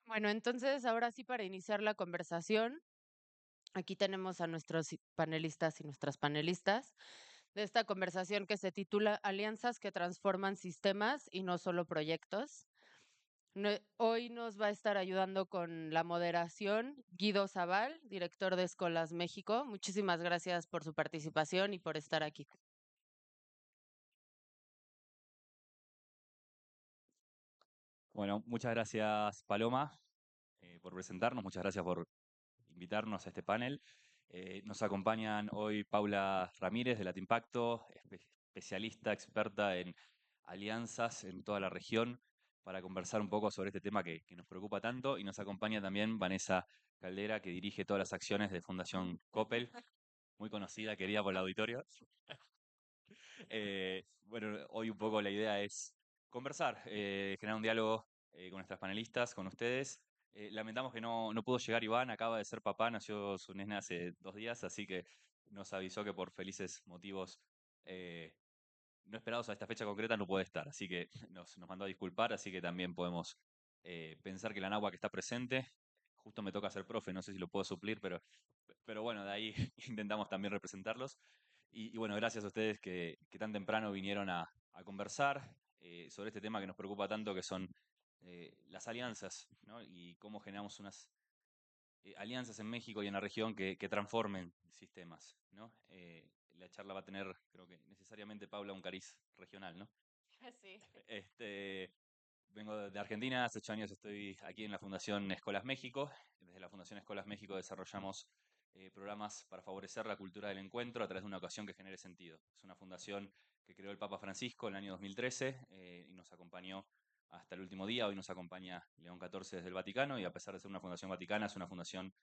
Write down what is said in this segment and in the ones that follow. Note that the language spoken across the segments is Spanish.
Bueno, entonces ahora sí para iniciar la conversación, aquí tenemos a nuestros panelistas y nuestras panelistas de esta conversación que se titula Alianzas que transforman sistemas y no solo proyectos. Hoy nos va a estar ayudando con la moderación Guido Zaval, director de Escolas México. Muchísimas gracias por su participación y por estar aquí. Bueno, muchas gracias Paloma por presentarnos, muchas gracias por invitarnos a este panel. Nos acompañan hoy Paula Ramírez de Latimpacto, especialista, experta en alianzas en toda la región, para conversar un poco sobre este tema que nos preocupa tanto. Y nos acompaña también Vanessa Caldera, que dirige todas las acciones de Fundación Coppel, muy conocida, querida por el auditorio. Bueno, hoy un poco la idea es conversar, generar un diálogo con nuestras panelistas, con ustedes. Lamentamos que no pudo llegar Iván, acaba de ser papá, nació su nena hace 2 días, así que nos avisó que por felices motivos eh, no esperados a esta fecha concreta no puede estar, así que nos mandó a disculpar, así que también podemos pensar que la náhuatl que está presente, justo me toca ser profe, no sé si lo puedo suplir, pero bueno, de ahí intentamos también representarlos. Y bueno, gracias a ustedes que tan temprano vinieron a conversar sobre este tema que nos preocupa tanto, que son las alianzas, ¿no? Y cómo generamos unas alianzas en México y en la región que transformen sistemas, ¿no? La charla va a tener, creo que necesariamente, Paula, un cariz regional, ¿no? Sí. Este, Vengo de Argentina, hace 8 años estoy aquí en la Fundación Escolas México. Desde la Fundación Escolas México desarrollamos programas para favorecer la cultura del encuentro a través de una ocasión que genere sentido. Es una fundación que creó el Papa Francisco en el año 2013 y nos acompañó hasta el último día. Hoy nos acompaña León XIV desde el Vaticano y, a pesar de ser una fundación vaticana, es una fundación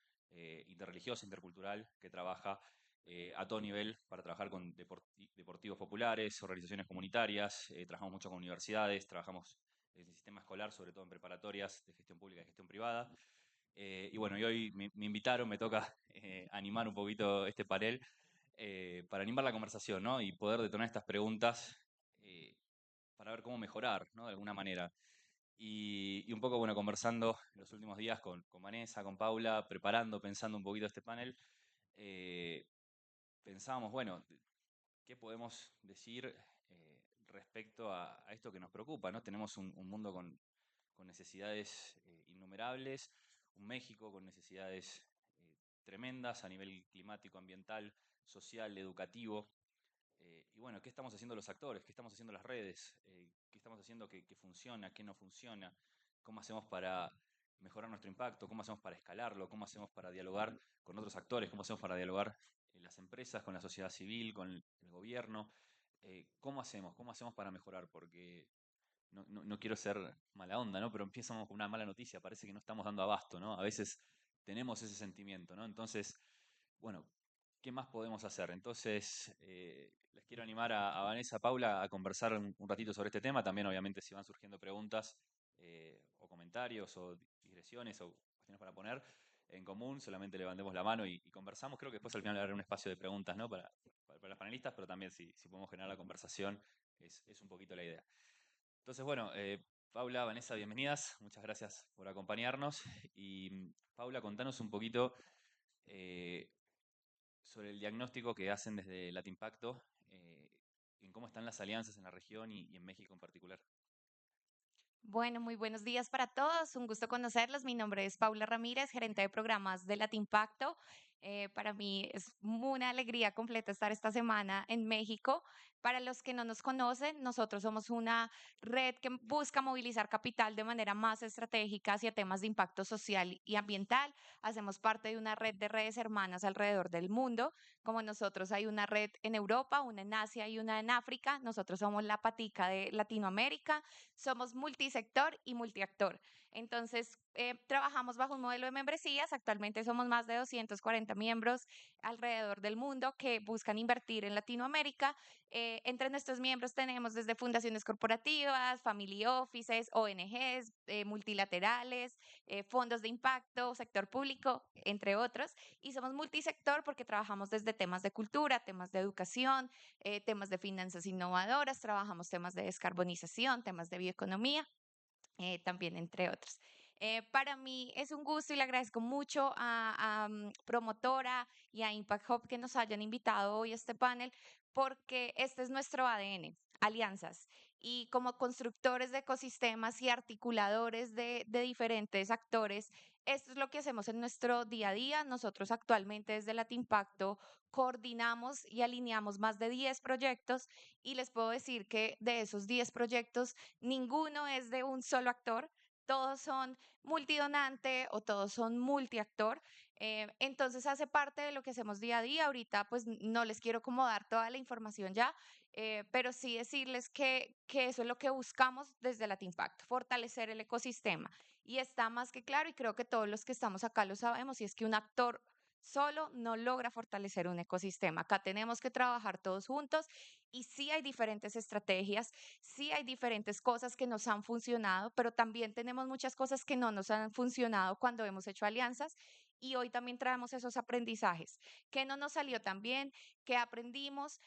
interreligiosa, intercultural, que trabaja a todo nivel para trabajar con deportivos populares, organizaciones comunitarias. Trabajamos mucho con universidades, trabajamos en el sistema escolar, sobre todo en preparatorias de gestión pública y gestión privada. Y bueno, y hoy me invitaron, me toca animar un poquito este panel para animar la conversación, ¿no? Y poder detonar estas preguntas eh, para ver cómo mejorar, ¿no? De alguna manera. Y un poco, bueno, conversando en los últimos días con Vanessa, con Paula, preparando, pensando un poquito este panel, eh, pensábamos, bueno, ¿qué podemos decir respecto a esto que nos preocupa? ¿No? Tenemos un mundo con necesidades innumerables, un México con necesidades tremendas a nivel climático, ambiental, social, educativo. Y bueno, ¿qué estamos haciendo los actores? ¿Qué estamos haciendo las redes? ¿Qué estamos haciendo que funciona? ¿Qué no funciona? ¿Cómo hacemos para mejorar nuestro impacto? ¿Cómo hacemos para escalarlo? ¿Cómo hacemos para dialogar con otros actores? ¿Cómo hacemos para dialogar en las empresas, con la sociedad civil, con el gobierno? ¿Cómo hacemos? ¿Cómo hacemos para mejorar? Porque no quiero ser mala onda, ¿no? Pero empezamos con una mala noticia, parece que no estamos dando abasto, ¿no? A veces tenemos ese sentimiento, ¿no? Entonces, bueno, ¿qué más podemos hacer? Entonces, les quiero animar a Vanessa, a Paula, a conversar un ratito sobre este tema. También, obviamente, si van surgiendo preguntas o comentarios o digresiones o cuestiones para poner en común, solamente levantemos la mano y conversamos. Creo que después al final habrá un espacio de preguntas, ¿no? Para los panelistas, pero también si podemos generar la conversación, es un poquito la idea. Entonces, bueno, Paula, Vanessa, bienvenidas. Muchas gracias por acompañarnos. Y Paula, contanos un poquito eh, sobre el diagnóstico que hacen desde Latimpacto en cómo están las alianzas en la región y en México en particular. Bueno, muy buenos días para todos. Un gusto conocerlos. Mi nombre es Paula Ramírez, gerente de programas de Latimpacto. Para mí es una alegría completa estar esta semana en México. Para los que no nos conocen, nosotros somos una red que busca movilizar capital de manera más estratégica hacia temas de impacto social y ambiental. Hacemos parte de una red de redes hermanas alrededor del mundo. Como nosotros hay una red en Europa, una en Asia y una en África. Nosotros somos la patica de Latinoamérica. Somos multisector y multiactor. Entonces, trabajamos bajo un modelo de membresías. Actualmente somos más de 240 miembros alrededor del mundo que buscan invertir en Latinoamérica. Entre nuestros miembros tenemos desde fundaciones corporativas, family offices, ONGs, multilaterales, fondos de impacto, sector público, entre otros. Y somos multisector porque trabajamos desde temas de cultura, temas de educación, temas de finanzas innovadoras, trabajamos temas de descarbonización, temas de bioeconomía, también entre otros. Para mí es un gusto y le agradezco mucho a Promotora y a Impact Hub que nos hayan invitado hoy a este panel, porque este es nuestro ADN, alianzas. Y como constructores de ecosistemas y articuladores de diferentes actores, esto es lo que hacemos en nuestro día a día. Nosotros actualmente desde Latimpacto coordinamos y alineamos más de 10 proyectos y les puedo decir que de esos 10 proyectos, ninguno es de un solo actor, todos son multidonante o todos son multiactor. Entonces hace parte de lo que hacemos día a día. Ahorita pues no les quiero como dar toda la información ya, pero sí decirles que eso es lo que buscamos desde Latimpacto, fortalecer el ecosistema. Y está más que claro, y creo que todos los que estamos acá lo sabemos, y es que un actor solo no logra fortalecer un ecosistema. Acá tenemos que trabajar todos juntos y sí hay diferentes estrategias, sí hay diferentes cosas que nos han funcionado, pero también tenemos muchas cosas que no nos han funcionado cuando hemos hecho alianzas y hoy también traemos esos aprendizajes. ¿Qué no nos salió tan bien? ¿Qué aprendimos?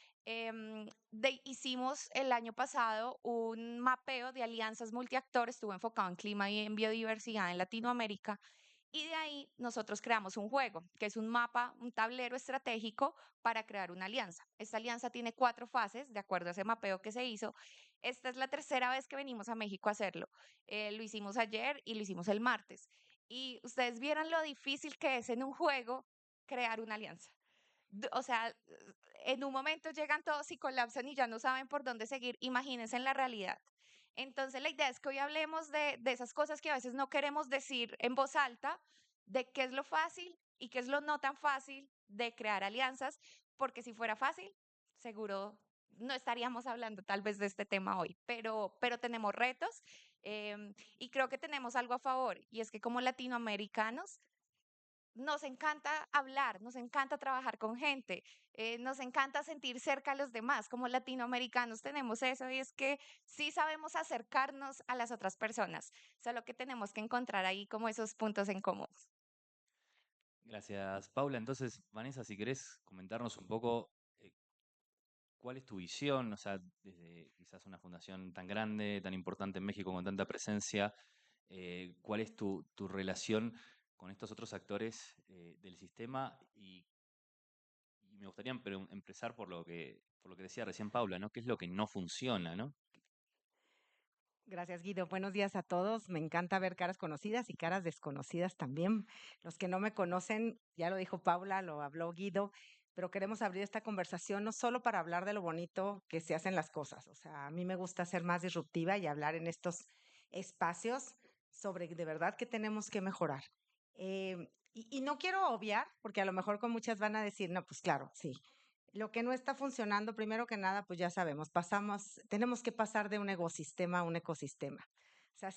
Hicimos el año pasado un mapeo de alianzas multiactores, estuvo enfocado en clima y en biodiversidad en Latinoamérica. Y de ahí nosotros creamos un juego, que es un mapa, un tablero estratégico para crear una alianza. Esta alianza tiene 4 fases, de acuerdo a ese mapeo que se hizo. Esta es la tercera vez que venimos a México a hacerlo. Lo hicimos ayer y lo hicimos el martes. Y ustedes vieran lo difícil que es en un juego crear una alianza. O sea, en un momento llegan todos y colapsan y ya no saben por dónde seguir. Imagínense en la realidad. Entonces, la idea es que hoy hablemos de esas cosas que a veces no queremos decir en voz alta, de qué es lo fácil y qué es lo no tan fácil de crear alianzas, porque si fuera fácil, seguro no estaríamos hablando tal vez de este tema hoy, pero tenemos retos y creo que tenemos algo a favor, y es que como latinoamericanos, nos encanta hablar, nos encanta trabajar con gente, nos encanta sentir cerca a los demás. Como latinoamericanos tenemos eso y es que sí sabemos acercarnos a las otras personas, solo que tenemos que encontrar ahí como esos puntos en común. Gracias, Paula. Entonces, Vanessa, si querés comentarnos un poco cuál es tu visión, o sea, desde quizás una fundación tan grande, tan importante en México, con tanta presencia, cuál es tu relación con estos otros actores del sistema y me gustaría empezar por lo que decía recién Paula, ¿no? ¿Qué es lo que no funciona, ¿no? Gracias, Guido. Buenos días a todos. Me encanta ver caras conocidas y caras desconocidas también. Los que no me conocen, ya lo dijo Paula, lo habló Guido, pero queremos abrir esta conversación no solo para hablar de lo bonito que se hacen las cosas. O sea, a mí me gusta ser más disruptiva y hablar en estos espacios sobre de verdad que tenemos que mejorar. Y no quiero obviar, porque a lo mejor con muchas van a decir, no, pues claro, sí, lo que no está funcionando, primero que nada, pues ya sabemos, tenemos que pasar de un ecosistema a un ecosistema. O sea,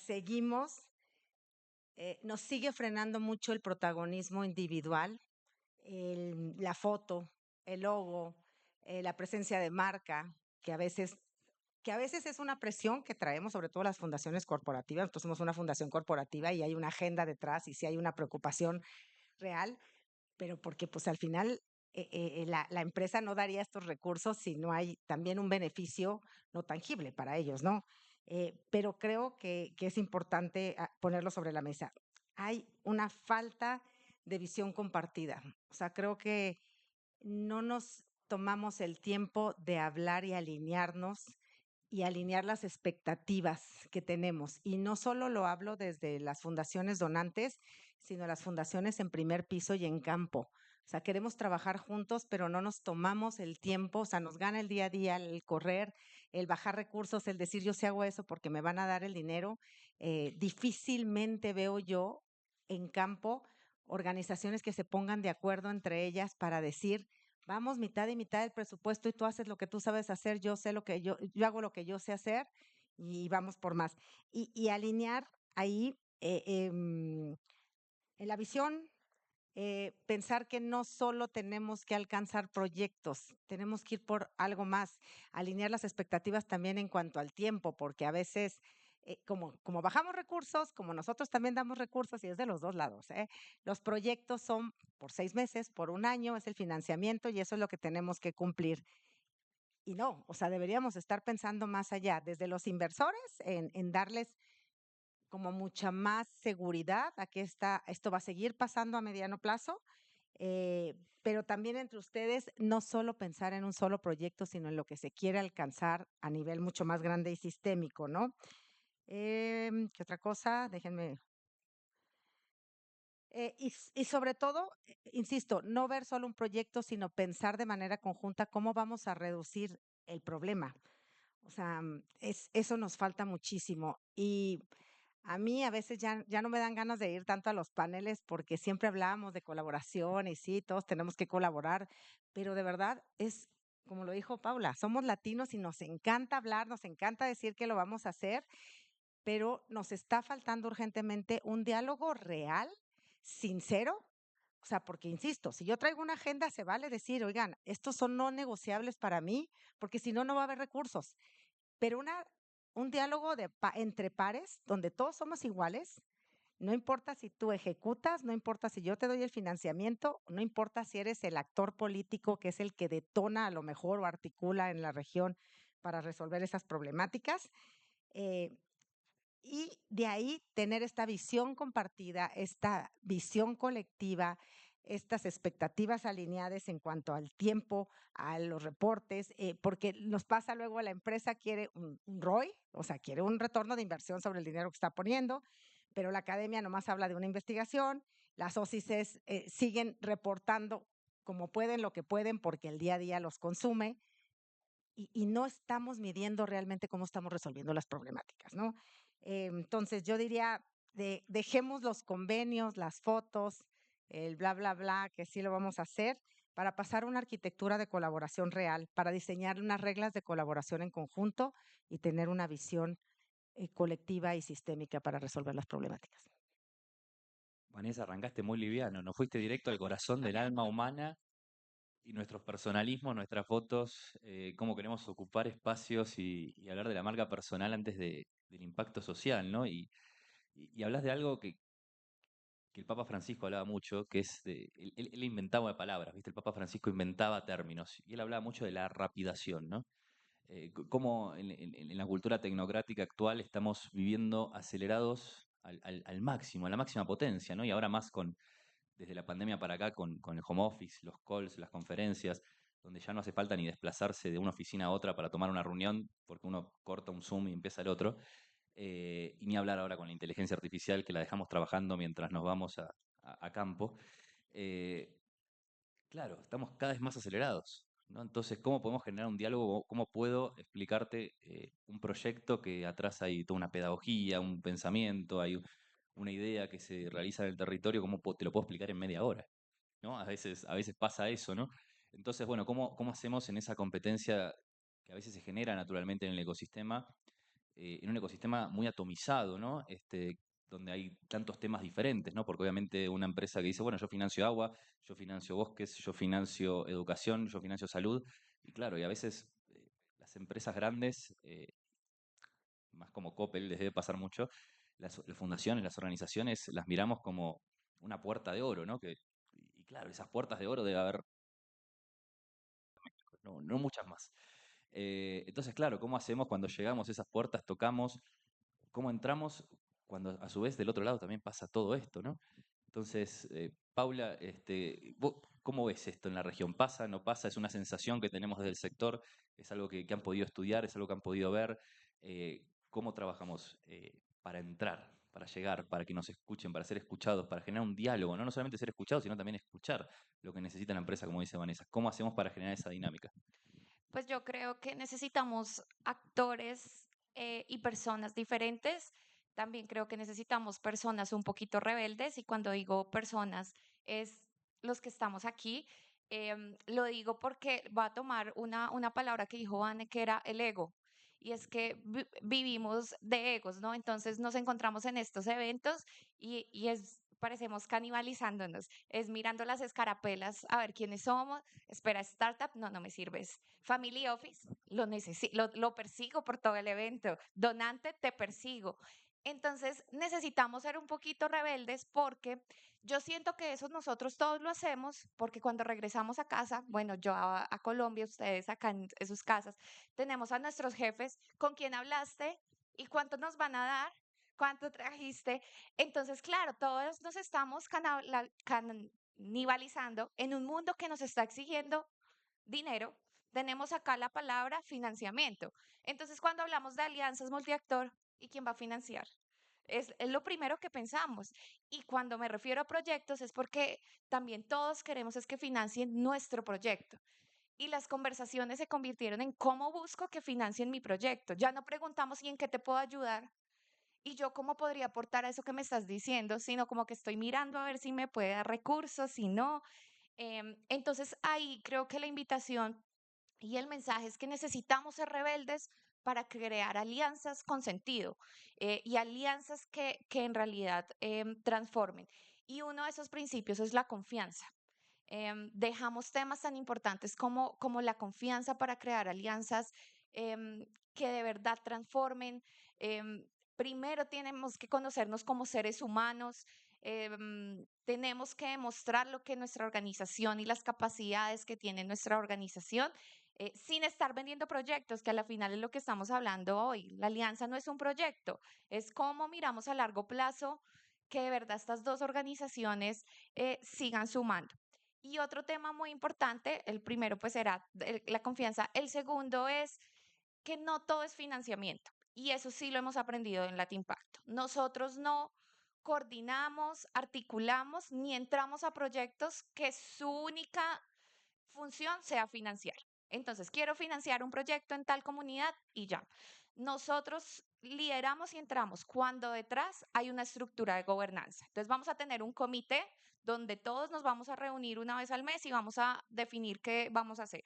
nos sigue frenando mucho el protagonismo individual, la foto, el logo, la presencia de marca, que a veces es una presión que traemos, sobre todo las fundaciones corporativas. Nosotros somos una fundación corporativa y hay una agenda detrás y sí hay una preocupación real, pero porque pues al final la empresa no daría estos recursos si no hay también un beneficio no tangible para ellos, ¿no? Pero creo que es importante ponerlo sobre la mesa. Hay una falta de visión compartida. O sea, creo que no nos tomamos el tiempo de hablar y alinear las expectativas que tenemos. Y no solo lo hablo desde las fundaciones donantes, sino las fundaciones en primer piso y en campo. O sea, queremos trabajar juntos, pero no nos tomamos el tiempo, o sea, nos gana el día a día el correr, el bajar recursos, el decir yo sí hago eso porque me van a dar el dinero. Difícilmente veo yo en campo organizaciones que se pongan de acuerdo entre ellas para decir, vamos mitad y mitad del presupuesto y tú haces lo que tú sabes hacer, yo hago lo que yo sé hacer y vamos por más. Y alinear ahí en la visión, pensar que no solo tenemos que alcanzar proyectos, tenemos que ir por algo más, alinear las expectativas también en cuanto al tiempo, porque a veces, como bajamos recursos, como nosotros también damos recursos, y es de los dos lados, los proyectos son por 6 meses, por un año, es el financiamiento y eso es lo que tenemos que cumplir. Y no, o sea, deberíamos estar pensando más allá, desde los inversores, en darles como mucha más seguridad a que esto va a seguir pasando a mediano plazo, pero también entre ustedes no solo pensar en un solo proyecto, sino en lo que se quiere alcanzar a nivel mucho más grande y sistémico, ¿no? ¿Qué otra cosa? Déjenme. Y sobre todo, insisto, no ver solo un proyecto, sino pensar de manera conjunta cómo vamos a reducir el problema. O sea, eso nos falta muchísimo. Y a mí a veces ya no me dan ganas de ir tanto a los paneles porque siempre hablamos de colaboración y sí, todos tenemos que colaborar, pero de verdad es, como lo dijo Paula, somos latinos y nos encanta hablar, nos encanta decir que lo vamos a hacer, pero nos está faltando urgentemente un diálogo real, sincero. O sea, porque insisto, si yo traigo una agenda, se vale decir, oigan, estos son no negociables para mí, porque si no, no va a haber recursos. Pero un diálogo entre pares, donde todos somos iguales, no importa si tú ejecutas, no importa si yo te doy el financiamiento, no importa si eres el actor político que es el que detona a lo mejor o articula en la región para resolver esas problemáticas. eh, y de ahí tener esta visión compartida, esta visión colectiva, estas expectativas alineadas en cuanto al tiempo, a los reportes, porque nos pasa luego la empresa quiere un ROI, o sea, quiere un retorno de inversión sobre el dinero que está poniendo, pero la academia nomás habla de una investigación, las OCICs siguen reportando como pueden, lo que pueden, porque el día a día los consume, y no estamos midiendo realmente cómo estamos resolviendo las problemáticas, ¿no? Entonces, yo diría, dejemos los convenios, las fotos, el bla, bla, bla, que sí lo vamos a hacer, para pasar a una arquitectura de colaboración real, para diseñar unas reglas de colaboración en conjunto y tener una visión colectiva y sistémica para resolver las problemáticas. Vanessa, arrancaste muy liviano, nos fuiste directo al corazón del alma humana y nuestros personalismos, nuestras fotos, cómo queremos ocupar espacios y hablar de la marca personal antes del impacto social, ¿no? Y hablas de algo que el Papa Francisco hablaba mucho, que es, él inventaba palabras, ¿viste? El Papa Francisco inventaba términos y él hablaba mucho de la rapidación, ¿no? Cómo en la cultura tecnocrática actual estamos viviendo acelerados al máximo, a la máxima potencia, ¿no? Y ahora más desde la pandemia para acá, con el home office, los calls, las conferencias, donde ya no hace falta ni desplazarse de una oficina a otra para tomar una reunión, porque uno corta un Zoom y empieza el otro. Y ni hablar ahora con la inteligencia artificial, que la dejamos trabajando mientras nos vamos a campo. Eh, claro, estamos cada vez más acelerados, ¿no? Entonces, ¿cómo podemos generar un diálogo? ¿Cómo puedo explicarte un proyecto que atrás hay toda una pedagogía, un pensamiento, hay una idea que se realiza en el territorio? ¿Cómo te lo puedo explicar en media hora? ¿No? A veces pasa eso, ¿no? Entonces, bueno, ¿cómo hacemos en esa competencia que a veces se genera naturalmente en el ecosistema, en un ecosistema muy atomizado, ¿no? Donde hay tantos temas diferentes, ¿no? Porque obviamente una empresa que dice, bueno, yo financio agua, yo financio bosques, yo financio educación, yo financio salud, y claro, y a veces las empresas grandes, más como Coppel, les debe pasar mucho, las fundaciones, las organizaciones, las miramos como una puerta de oro, ¿no? Y claro, esas puertas de oro debe haber, no muchas más. Entonces, claro, ¿cómo hacemos cuando llegamos a esas puertas, tocamos, cómo entramos cuando a su vez del otro lado también pasa todo esto, ¿no? Entonces, Paula, ¿vos cómo ves esto en la región? ¿Pasa, no pasa? ¿Es una sensación que tenemos desde el sector? ¿Es algo que han podido estudiar? ¿Es algo que han podido ver? ¿Cómo trabajamos para entrar, para llegar, para que nos escuchen, para ser escuchados, para generar un diálogo? No solamente ser escuchados, sino también escuchar lo que necesita la empresa, como dice Vanessa. ¿Cómo hacemos para generar esa dinámica? Pues yo creo que necesitamos actores y personas diferentes. También creo que necesitamos personas un poquito rebeldes y cuando digo personas es los que estamos aquí. Lo digo porque va a tomar una palabra que dijo Anne, que era el ego. Y es que vivimos de egos, ¿no? Entonces nos encontramos en estos eventos parecemos canibalizándonos. Es mirando las escarapelas a ver quiénes somos. Espera, startup, no, no me sirves. Family Office, lo persigo por todo el evento. Donante, te persigo. Entonces necesitamos ser un poquito rebeldes porque yo siento que eso nosotros todos lo hacemos porque cuando regresamos a casa, bueno, yo a Colombia, ustedes acá en sus casas, tenemos a nuestros jefes con quién hablaste y cuánto nos van a dar. ¿Cuánto trajiste? Entonces, claro, todos nos estamos canibalizando en un mundo que nos está exigiendo dinero. Tenemos acá la palabra financiamiento. Entonces, cuando hablamos de alianzas multiactor, ¿y quién va a financiar? Es lo primero que pensamos. Y cuando me refiero a proyectos es porque también todos queremos es que financien nuestro proyecto. Y las conversaciones se convirtieron en cómo busco que financien mi proyecto. Ya no preguntamos, ¿y en qué te puedo ayudar? Y yo cómo podría aportar a eso que me estás diciendo, sino como que estoy mirando a ver si me puede dar recursos, si no. Entonces ahí creo que la invitación y el mensaje es que necesitamos ser rebeldes para crear alianzas con sentido, y alianzas que en realidad transformen. Y uno de esos principios es la confianza. Dejamos temas tan importantes como la confianza para crear alianzas que de verdad transformen. Em, Primero tenemos que conocernos como seres humanos. Tenemos que demostrar lo que nuestra organización y las capacidades que tiene nuestra organización, sin estar vendiendo proyectos, que a la final es lo que estamos hablando hoy. La alianza no es un proyecto, es cómo miramos a largo plazo que de verdad estas dos organizaciones sigan sumando. Y otro tema muy importante, el primero pues era la confianza, el segundo es que no todo es financiamiento. Y eso sí lo hemos aprendido en Latimpacto. Nosotros no coordinamos, articulamos, ni entramos a proyectos que su única función sea financiar. Entonces, quiero financiar un proyecto en tal comunidad y ya. Nosotros lideramos y entramos cuando detrás hay una estructura de gobernanza. Entonces, vamos a tener un comité donde todos nos vamos a reunir una vez al mes y vamos a definir qué vamos a hacer.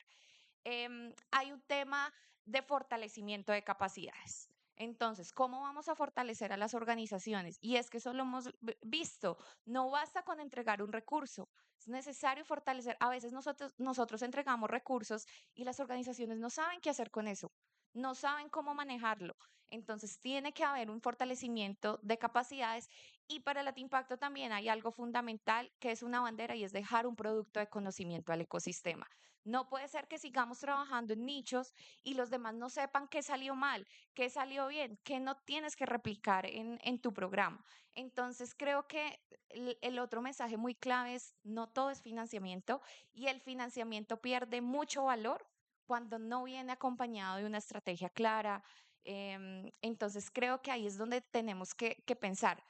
Hay un tema de fortalecimiento de capacidades. Entonces, ¿cómo vamos a fortalecer a las organizaciones? Y es que eso lo hemos visto. No basta con entregar un recurso. Es necesario fortalecer. A veces nosotros entregamos recursos y las organizaciones no saben qué hacer con eso. No saben cómo manejarlo. Entonces, tiene que haber un fortalecimiento de capacidades. Y para el Impacto también hay algo fundamental que es una bandera y es dejar un producto de conocimiento al ecosistema. No puede ser que sigamos trabajando en nichos y los demás no sepan qué salió mal, qué salió bien, qué no tienes que replicar en tu programa. Entonces, creo que el otro mensaje muy clave es no todo es financiamiento y el financiamiento pierde mucho valor cuando no viene acompañado de una estrategia clara. Entonces, creo que ahí es donde tenemos que pensar.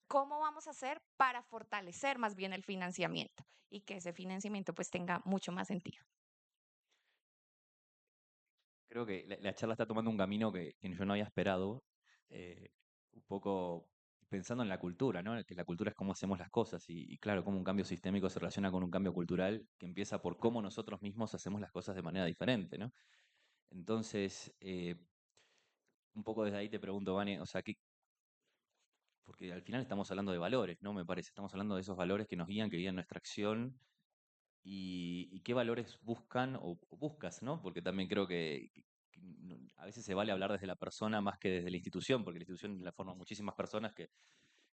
¿Cómo vamos a hacer para fortalecer más bien el financiamiento y que ese financiamiento pues tenga mucho más sentido? Creo que la charla está tomando un camino que yo no había esperado, eh, un poco pensando en la cultura, ¿no? Que la cultura es cómo hacemos las cosas y claro, cómo un cambio sistémico se relaciona con un cambio cultural que empieza por cómo nosotros mismos hacemos las cosas de manera diferente, ¿no? Entonces, un poco desde ahí te pregunto, Vane, o sea, porque al final estamos hablando de valores, ¿no? Me parece, estamos hablando de esos valores que nos guían, que guían nuestra acción y qué valores buscan o buscas, ¿no? Porque también creo que a veces se vale hablar desde la persona más que desde la institución, porque la institución la forman muchísimas personas que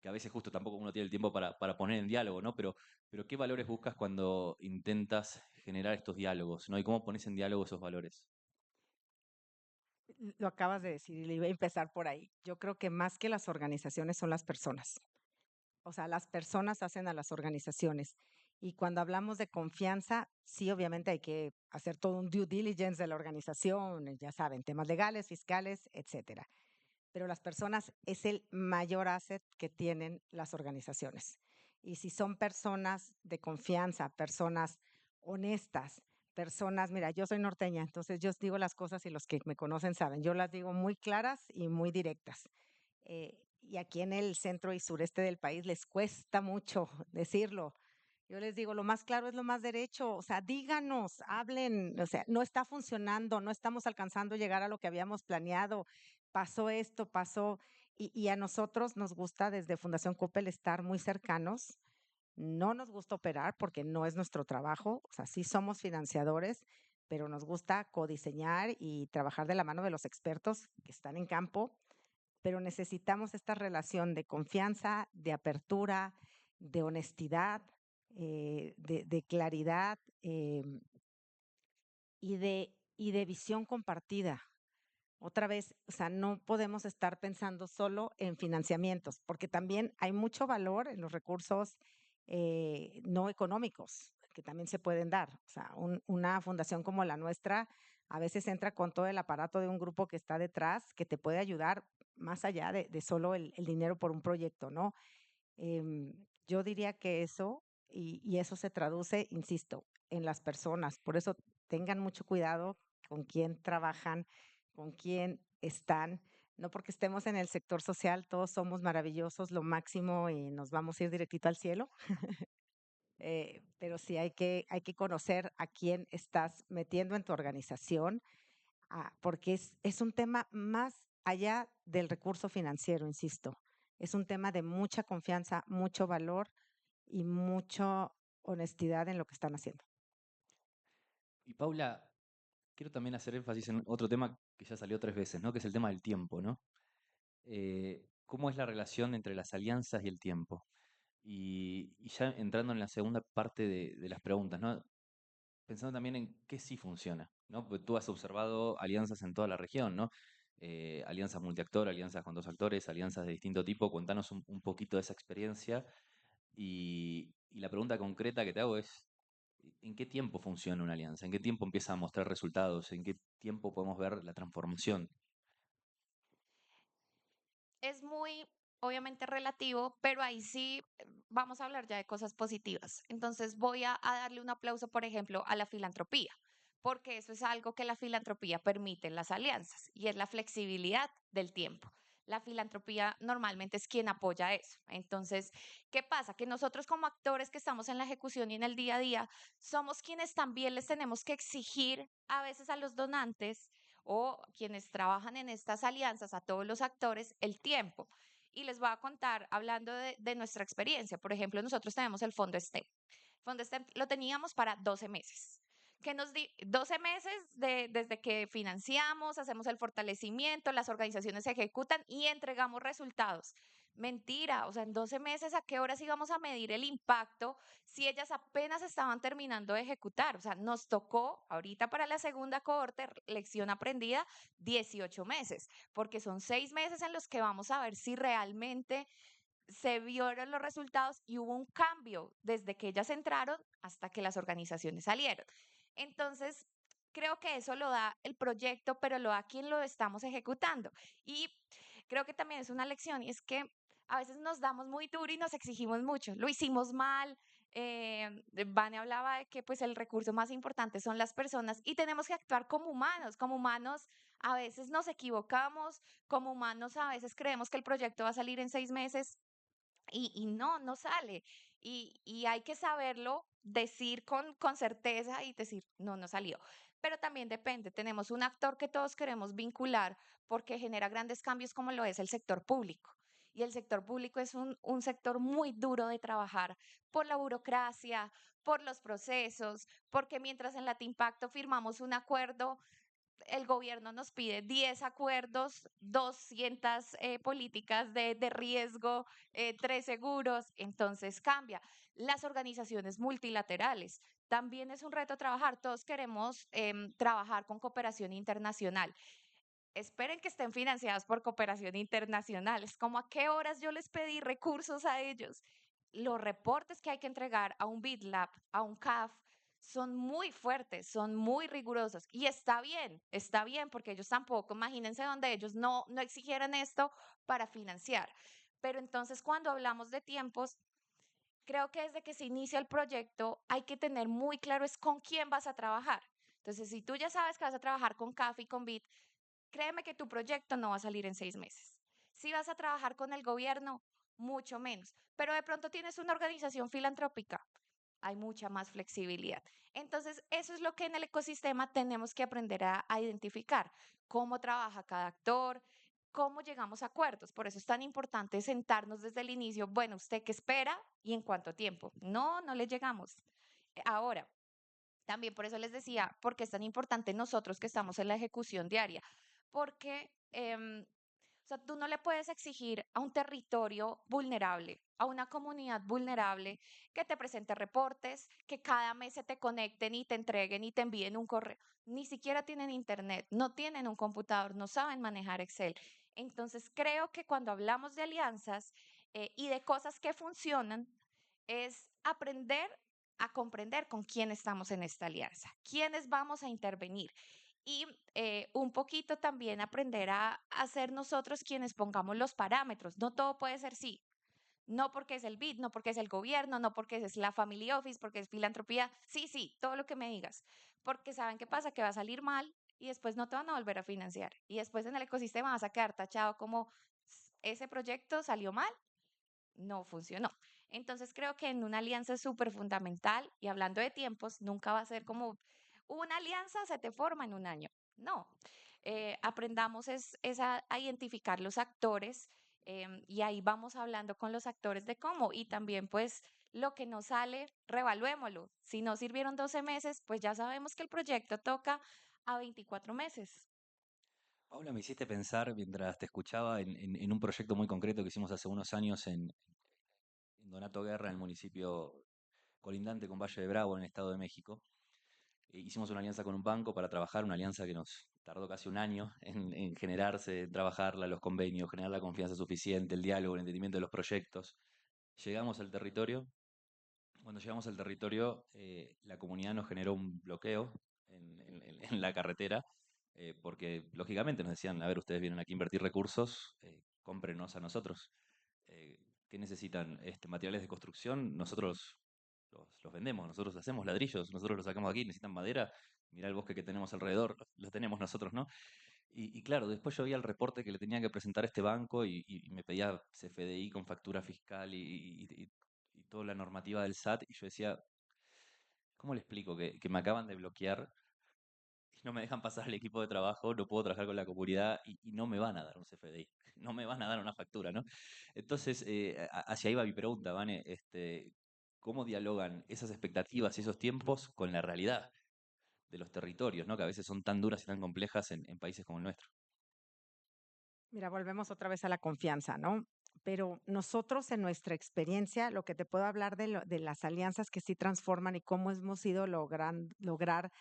a veces justo tampoco uno tiene el tiempo para poner en diálogo, ¿no? Pero ¿qué valores buscas cuando intentas generar estos diálogos, ¿no? ¿Y cómo pones en diálogo esos valores? Lo acabas de decir y le iba a empezar por ahí. Yo creo que más que las organizaciones son las personas. O sea, las personas hacen a las organizaciones. Y cuando hablamos de confianza, sí, obviamente hay que hacer todo un due diligence de la organización, ya saben, temas legales, fiscales, etcétera. Pero las personas es el mayor asset que tienen las organizaciones. Y si son personas de confianza, personas honestas, personas, mira, yo soy norteña, entonces yo digo las cosas y los que me conocen saben, yo las digo muy claras y muy directas. Y aquí en el centro y sureste del país les cuesta mucho decirlo. Yo les digo, lo más claro es lo más derecho, o sea, díganos, hablen, o sea, no está funcionando, no estamos alcanzando a llegar a lo que habíamos planeado, pasó esto, pasó, y a nosotros nos gusta desde Fundación Coppel estar muy cercanos, no nos gusta operar porque no es nuestro trabajo, o sea, sí somos financiadores, pero nos gusta codiseñar y trabajar de la mano de los expertos que están en campo, pero necesitamos esta relación de confianza, de apertura, de honestidad, de claridad, y de visión compartida. Otra vez, o sea, no podemos estar pensando solo en financiamientos, porque también hay mucho valor en los recursos no económicos que también se pueden dar. O sea, una fundación como la nuestra a veces entra con todo el aparato de un grupo que está detrás, que te puede ayudar más allá de solo el dinero por un proyecto, ¿no? Yo diría que eso, y eso se traduce, insisto, en las personas. Por eso tengan mucho cuidado con quién trabajan, con quién están. No porque estemos en el sector social, todos somos maravillosos, lo máximo y nos vamos a ir directito al cielo. Pero sí hay que conocer a quién estás metiendo en tu organización, porque es un tema más allá del recurso financiero, insisto. Es un tema de mucha confianza, mucho valor y mucha honestidad en lo que están haciendo. Y Paula, quiero también hacer énfasis en otro tema que ya salió 3 veces, ¿no? Que es el tema del tiempo, ¿no? ¿Cómo es la relación entre las alianzas y el tiempo? Y ya entrando en la segunda parte de las preguntas, ¿no? Pensando también en qué sí funciona, ¿no? Porque tú has observado alianzas en toda la región, ¿no? Alianzas multiactor, alianzas con 2 actores, alianzas de distinto tipo. Cuéntanos un poquito de esa experiencia. Y la pregunta concreta que te hago es, ¿en qué tiempo funciona una alianza? ¿En qué tiempo empieza a mostrar resultados? ¿En qué tiempo podemos ver la transformación? Es muy, obviamente, relativo, pero ahí sí vamos a hablar ya de cosas positivas. Entonces voy a darle un aplauso, por ejemplo, a la filantropía, porque eso es algo que la filantropía permite en las alianzas y es la flexibilidad del tiempo. La filantropía normalmente es quien apoya eso. Entonces, ¿qué pasa? Que nosotros como actores que estamos en la ejecución y en el día a día, somos quienes también les tenemos que exigir a veces a los donantes o quienes trabajan en estas alianzas, a todos los actores, el tiempo. Y les voy a contar, hablando de nuestra experiencia, por ejemplo, nosotros tenemos el Fondo STEM. El Fondo STEM lo teníamos para 12 meses. Que nos di 12 meses desde que financiamos, hacemos el fortalecimiento, las organizaciones se ejecutan y entregamos resultados. Mentira, o sea, en 12 meses, ¿a qué horas íbamos a medir el impacto si ellas apenas estaban terminando de ejecutar? O sea, nos tocó ahorita para la segunda cohorte, lección aprendida, 18 meses, porque son 6 meses en los que vamos a ver si realmente se vieron los resultados y hubo un cambio desde que ellas entraron hasta que las organizaciones salieron. Entonces, creo que eso lo da el proyecto, pero lo da quien lo estamos ejecutando. Y creo que también es una lección y es que a veces nos damos muy duro y nos exigimos mucho. Lo hicimos mal. Vane hablaba de que pues el recurso más importante son las personas y tenemos que actuar como humanos. Como humanos a veces nos equivocamos, como humanos a veces creemos que el proyecto va a salir en 6 meses y no, no sale. Y hay que saberlo decir con certeza y decir, no, no salió. Pero también depende, tenemos un actor que todos queremos vincular porque genera grandes cambios como lo es el sector público. Y el sector público es un sector muy duro de trabajar por la burocracia, por los procesos, porque mientras en Latimpacto firmamos un acuerdo, el gobierno nos pide 10 acuerdos, 200 políticas de riesgo, 3 seguros, entonces cambia. Las organizaciones multilaterales, también es un reto trabajar. Todos queremos trabajar con cooperación internacional. Esperen que estén financiados por cooperación internacional. Es como a qué horas yo les pedí recursos a ellos. Los reportes que hay que entregar a un BitLab, a un CAF, son muy fuertes, son muy rigurosos. Y está bien, porque ellos tampoco, imagínense donde ellos no exigieran esto para financiar. Pero entonces cuando hablamos de tiempos, creo que desde que se inicia el proyecto hay que tener muy claro es con quién vas a trabajar. Entonces, si tú ya sabes que vas a trabajar con CAF y con BIT, créeme que tu proyecto no va a salir en 6 meses. Si vas a trabajar con el gobierno, mucho menos. Pero de pronto tienes una organización filantrópica, hay mucha más flexibilidad. Entonces, eso es lo que en el ecosistema tenemos que aprender a identificar. Cómo trabaja cada actor, cómo llegamos a acuerdos. Por eso es tan importante sentarnos desde el inicio. Bueno, ¿usted qué espera y en cuánto tiempo? No, no le llegamos. Ahora, también por eso les decía, porque es tan importante nosotros que estamos en la ejecución diaria, porque O sea, tú no le puedes exigir a un territorio vulnerable, a una comunidad vulnerable, que te presente reportes, que cada mes se te conecten y te entreguen y te envíen un correo. Ni siquiera tienen internet, no tienen un computador, no saben manejar Excel. Entonces, creo que cuando hablamos de alianzas y de cosas que funcionan, es aprender a comprender con quién estamos en esta alianza, quiénes vamos a intervenir y un poquito también aprender a ser nosotros quienes pongamos los parámetros. No todo puede ser sí. No porque es el BID, no porque es el gobierno, no porque es la Family Office, porque es filantropía. Sí, sí, todo lo que me digas. Porque saben qué pasa, que va a salir mal y después no te van a volver a financiar. Y después en el ecosistema vas a quedar tachado como ese proyecto salió mal, no funcionó. Entonces creo que en una alianza es súper fundamental y hablando de tiempos, nunca va a ser como una alianza se te forma en un año. No, aprendamos a identificar los actores y ahí vamos hablando con los actores de cómo y también pues lo que no sale, revaluémoslo. Si no sirvieron 12 meses, pues ya sabemos que el proyecto toca a 24 meses. Paula, me hiciste pensar mientras te escuchaba en un proyecto muy concreto que hicimos hace unos años en Donato Guerra, en el municipio colindante con Valle de Bravo, en el Estado de México. Hicimos una alianza con un banco para trabajar, una alianza que nos tardó casi un año en generarse, en trabajarla, los convenios, generar la confianza suficiente, el diálogo, el entendimiento de los proyectos. Llegamos al territorio. Cuando llegamos al territorio, la comunidad nos generó un bloqueo en la carretera, porque lógicamente nos decían, a ver, ustedes vienen aquí a invertir recursos, cómprenos a nosotros. ¿Qué necesitan? Materiales de construcción, nosotros los vendemos, nosotros hacemos ladrillos, nosotros los sacamos aquí, necesitan madera, mirá el bosque que tenemos alrededor, lo tenemos nosotros, ¿no? Y claro, después yo vi el reporte que le tenía que presentar a este banco y me pedía CFDI con factura fiscal y toda la normativa del SAT, y yo decía, ¿cómo le explico que me acaban de bloquear y no me dejan pasar el equipo de trabajo, no puedo trabajar con la comunidad y no me van a dar un CFDI, no me van a dar una factura, ¿no? Entonces, hacia ahí va mi pregunta, Vane, ¿cómo dialogan esas expectativas y esos tiempos con la realidad de los territorios, ¿no? Que a veces son tan duras y tan complejas en países como el nuestro? Mira, volvemos otra vez a la confianza, ¿no? Pero nosotros en nuestra experiencia, lo que te puedo hablar de las alianzas que sí transforman y cómo hemos ido lograr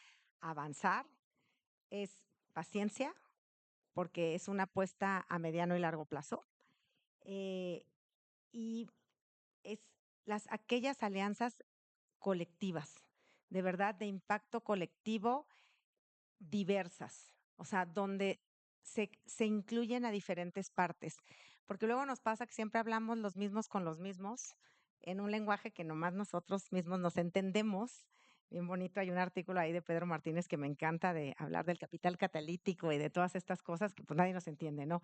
avanzar es paciencia, porque es una apuesta a mediano y largo plazo. eh, y es aquellas alianzas colectivas, de verdad, de impacto colectivo diversas, o sea, donde se incluyen a diferentes partes, porque luego nos pasa que siempre hablamos los mismos con los mismos en un lenguaje que nomás nosotros mismos nos entendemos. Bien bonito, hay un artículo ahí de Pedro Martínez que me encanta de hablar del capital catalítico y de todas estas cosas que pues nadie nos entiende, ¿no?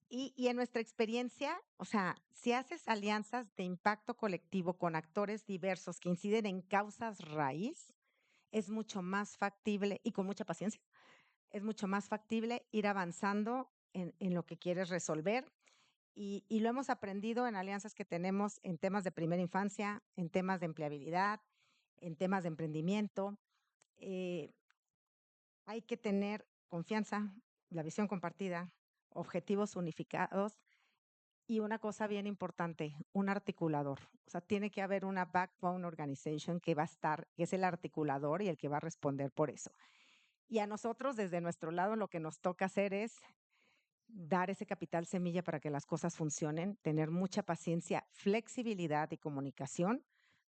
Y en nuestra experiencia, o sea, si haces alianzas de impacto colectivo con actores diversos que inciden en causas raíz, es mucho más factible y con mucha paciencia, es mucho más factible ir avanzando en lo que quieres resolver. Y lo hemos aprendido en alianzas que tenemos en temas de primera infancia, en temas de empleabilidad, en temas de emprendimiento. Eh, Hay que tener confianza, la visión compartida, objetivos unificados y una cosa bien importante, un articulador. O sea, tiene que haber una backbone organization que va a estar, que es el articulador y el que va a responder por eso. Y a nosotros, desde nuestro lado, lo que nos toca hacer es dar ese capital semilla para que las cosas funcionen, tener mucha paciencia, flexibilidad y comunicación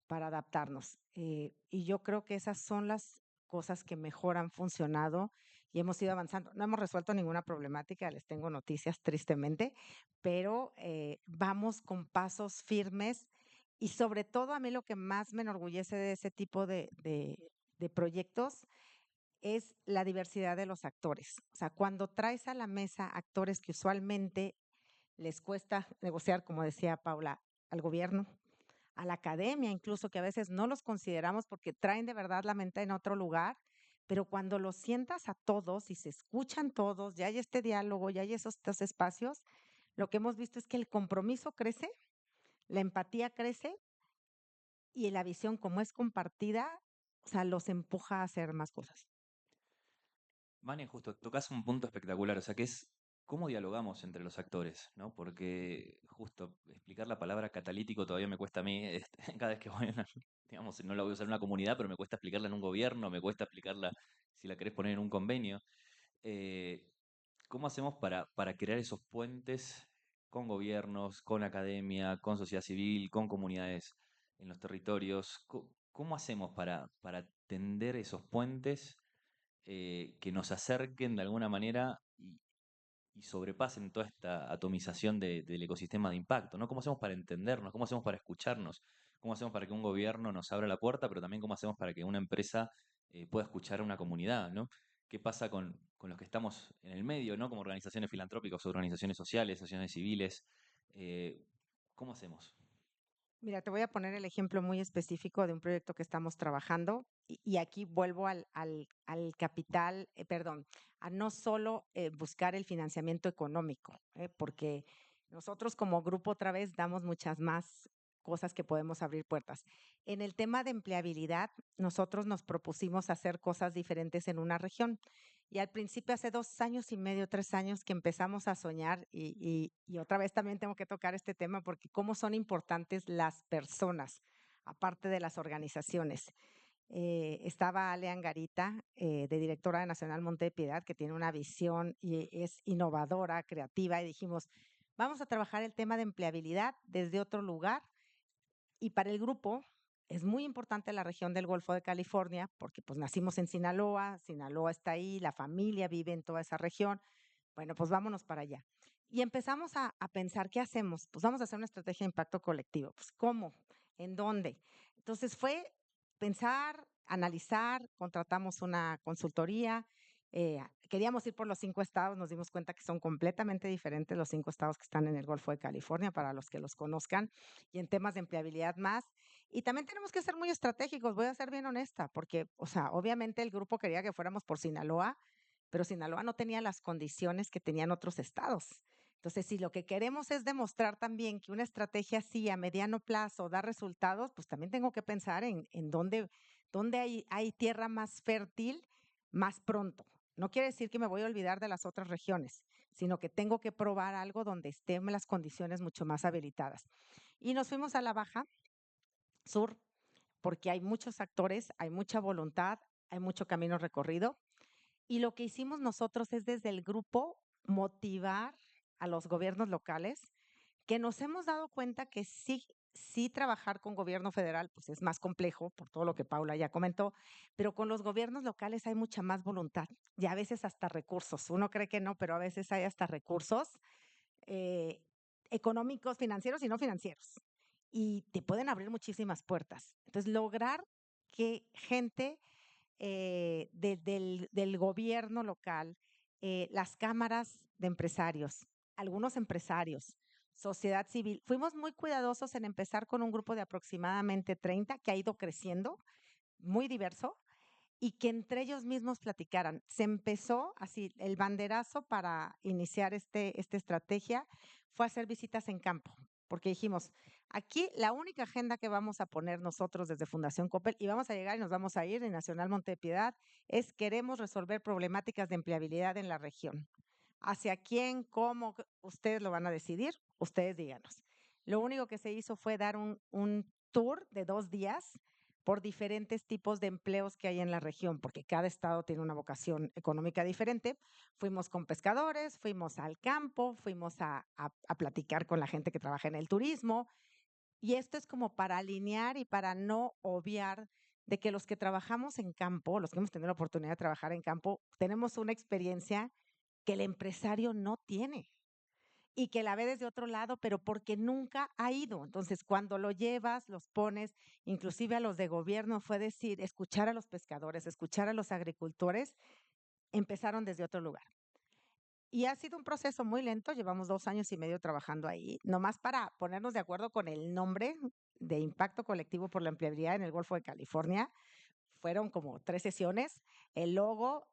para adaptarnos. Y yo creo que esas son las cosas que mejor han funcionado y hemos ido avanzando. No hemos resuelto ninguna problemática, les tengo noticias tristemente, pero vamos con pasos firmes y sobre todo a mí lo que más me enorgullece de ese tipo de proyectos es la diversidad de los actores. O sea, cuando traes a la mesa actores que usualmente les cuesta negociar, como decía Paula, al gobierno, a la academia, incluso que a veces no los consideramos porque traen de verdad la mente en otro lugar, pero cuando los sientas a todos y se escuchan todos, ya hay este diálogo, ya hay estos espacios, lo que hemos visto es que el compromiso crece, la empatía crece y la visión como es compartida, o sea, los empuja a hacer más cosas. Vane, justo tocas un punto espectacular, o sea, que es ¿cómo dialogamos entre los actores? ¿No? Porque justo explicar la palabra catalítico todavía me cuesta a mí, cada vez que voy digamos, no la voy a usar en una comunidad, pero me cuesta explicarla en un gobierno, me cuesta explicarla si la querés poner en un convenio. Eh, ¿Cómo hacemos para crear esos puentes con gobiernos, con academia, con sociedad civil, con comunidades en los territorios? ¿Cómo hacemos para tender esos puentes que nos acerquen de alguna manera y sobrepasen toda esta atomización del ecosistema de impacto, ¿no? ¿Cómo hacemos para entendernos? ¿Cómo hacemos para escucharnos? ¿Cómo hacemos para que un gobierno nos abra la puerta, pero también cómo hacemos para que una empresa pueda escuchar a una comunidad, ¿no? ¿Qué pasa con los que estamos en el medio, ¿no? Como organizaciones filantrópicas, organizaciones sociales, asociaciones civiles. Eh, ¿Cómo hacemos? Mira, te voy a poner el ejemplo muy específico de un proyecto que estamos trabajando y aquí vuelvo al capital, perdón, a no solo buscar el financiamiento económico, porque nosotros como grupo otra vez damos muchas más cosas que podemos abrir puertas. En el tema de empleabilidad, nosotros nos propusimos hacer cosas diferentes en una región. Y al principio, hace 2 años y medio, 3 años que empezamos a soñar y otra vez también tengo que tocar este tema porque cómo son importantes las personas, aparte de las organizaciones. Estaba Ale Angarita, de directora de Nacional Monte de Piedad, que tiene una visión y es innovadora, creativa, y dijimos, vamos a trabajar el tema de empleabilidad desde otro lugar y para el grupo es muy importante la región del Golfo de California porque pues nacimos en Sinaloa, Sinaloa está ahí, la familia vive en toda esa región. Bueno, pues vámonos para allá. Y empezamos a pensar, ¿qué hacemos? Pues vamos a hacer una estrategia de impacto colectivo. Pues ¿cómo? ¿En dónde? Entonces fue pensar, analizar, contratamos una consultoría, queríamos ir por los 5 estados, nos dimos cuenta que son completamente diferentes los 5 estados que están en el Golfo de California, para los que los conozcan, y en temas de empleabilidad más. Y también tenemos que ser muy estratégicos, voy a ser bien honesta, porque, o sea, obviamente el grupo quería que fuéramos por Sinaloa, pero Sinaloa no tenía las condiciones que tenían otros estados. Entonces, si lo que queremos es demostrar también que una estrategia así a mediano plazo da resultados, pues también tengo que pensar en dónde hay tierra más fértil más pronto. No quiere decir que me voy a olvidar de las otras regiones, sino que tengo que probar algo donde estén las condiciones mucho más habilitadas. Y nos fuimos a la Baja Sur porque hay muchos actores, hay mucha voluntad, hay mucho camino recorrido. Y lo que hicimos nosotros es desde el grupo motivar a los gobiernos locales, que nos hemos dado cuenta que sí trabajar con gobierno federal pues es más complejo por todo lo que Paula ya comentó, pero con los gobiernos locales hay mucha más voluntad y a veces hasta recursos. Uno cree que no, pero a veces hay hasta recursos eh, económicos, financieros y no financieros. Y te pueden abrir muchísimas puertas. Entonces, lograr que gente del gobierno local, las cámaras de empresarios, algunos empresarios, sociedad civil. Fuimos muy cuidadosos en empezar con un grupo de aproximadamente 30 que ha ido creciendo, muy diverso, y que entre ellos mismos platicaran. Se empezó así, el banderazo para iniciar esta estrategia fue hacer visitas en campo, porque dijimos, aquí la única agenda que vamos a poner nosotros desde Fundación Coppel, y vamos a llegar y nos vamos a ir en Nacional Monte de Piedad, es queremos resolver problemáticas de empleabilidad en la región. ¿Hacia quién, cómo? Ustedes lo van a decidir, ustedes díganos. Lo único que se hizo fue dar un tour de 2 días por diferentes tipos de empleos que hay en la región, porque cada estado tiene una vocación económica diferente. Fuimos con pescadores, fuimos al campo, fuimos a platicar con la gente que trabaja en el turismo. Y esto es como para alinear y para no obviar de que los que trabajamos en campo, los que hemos tenido la oportunidad de trabajar en campo, tenemos una experiencia que el empresario no tiene y que la ve desde otro lado, pero porque nunca ha ido. Entonces, cuando lo llevas, los pones, inclusive a los de gobierno, fue decir, escuchar a los pescadores, escuchar a los agricultores, empezaron desde otro lugar. Y ha sido un proceso muy lento, llevamos 2 años y medio trabajando ahí, nomás para ponernos de acuerdo con el nombre de Impacto Colectivo por la Empleabilidad en el Golfo de California. Fueron como 3 sesiones, el logo,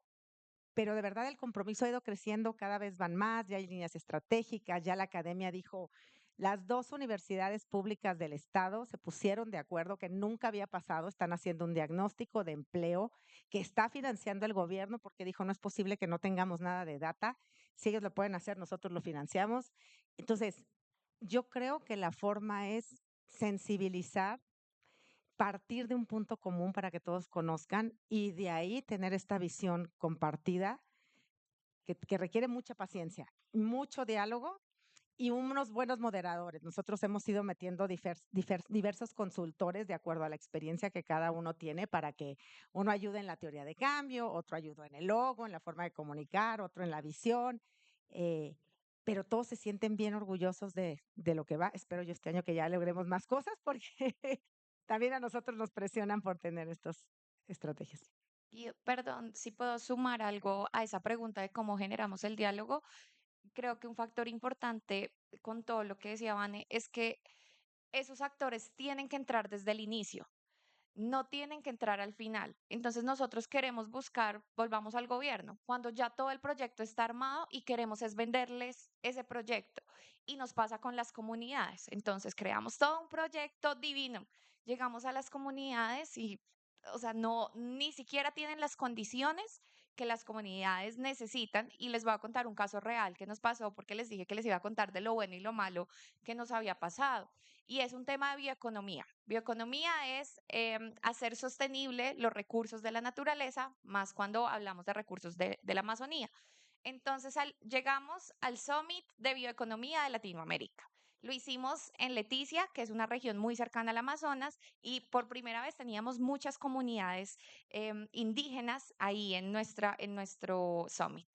pero de verdad el compromiso ha ido creciendo, cada vez van más, ya hay líneas estratégicas, ya la academia dijo, las 2 universidades públicas del estado se pusieron de acuerdo, que nunca había pasado, están haciendo un diagnóstico de empleo que está financiando el gobierno porque dijo, no es posible que no tengamos nada de data. Si ellos lo pueden hacer, nosotros lo financiamos. Entonces, yo creo que la forma es sensibilizar, partir de un punto común para que todos conozcan y de ahí tener esta visión compartida que requiere mucha paciencia, mucho diálogo y unos buenos moderadores. Nosotros hemos ido metiendo diversos consultores de acuerdo a la experiencia que cada uno tiene para que uno ayude en la teoría de cambio, otro ayude en el logo, en la forma de comunicar, otro en la visión. eh, pero todos se sienten bien orgullosos de lo que va. Espero yo este año que ya logremos más cosas porque también a nosotros nos presionan por tener estas estrategias. Y perdón, si puedo sumar algo a esa pregunta de cómo generamos el diálogo, creo que un factor importante con todo lo que decía Vane es que esos actores tienen que entrar desde el inicio, no tienen que entrar al final. Entonces nosotros queremos buscar, volvamos al gobierno, cuando ya todo el proyecto está armado y queremos es venderles ese proyecto. Y nos pasa con las comunidades. Entonces creamos todo un proyecto divino. Llegamos a las comunidades y, o sea, no, ni siquiera tienen las condiciones que las comunidades necesitan. Y les voy a contar un caso real que nos pasó porque les dije que les iba a contar de lo bueno y lo malo que nos había pasado. Y es un tema de bioeconomía. Bioeconomía es hacer sostenible los recursos de la naturaleza, más cuando hablamos de recursos de la Amazonía. Entonces llegamos al Summit de Bioeconomía de Latinoamérica. Lo hicimos en Leticia, que es una región muy cercana al Amazonas, y por primera vez teníamos muchas comunidades indígenas ahí en nuestro Summit.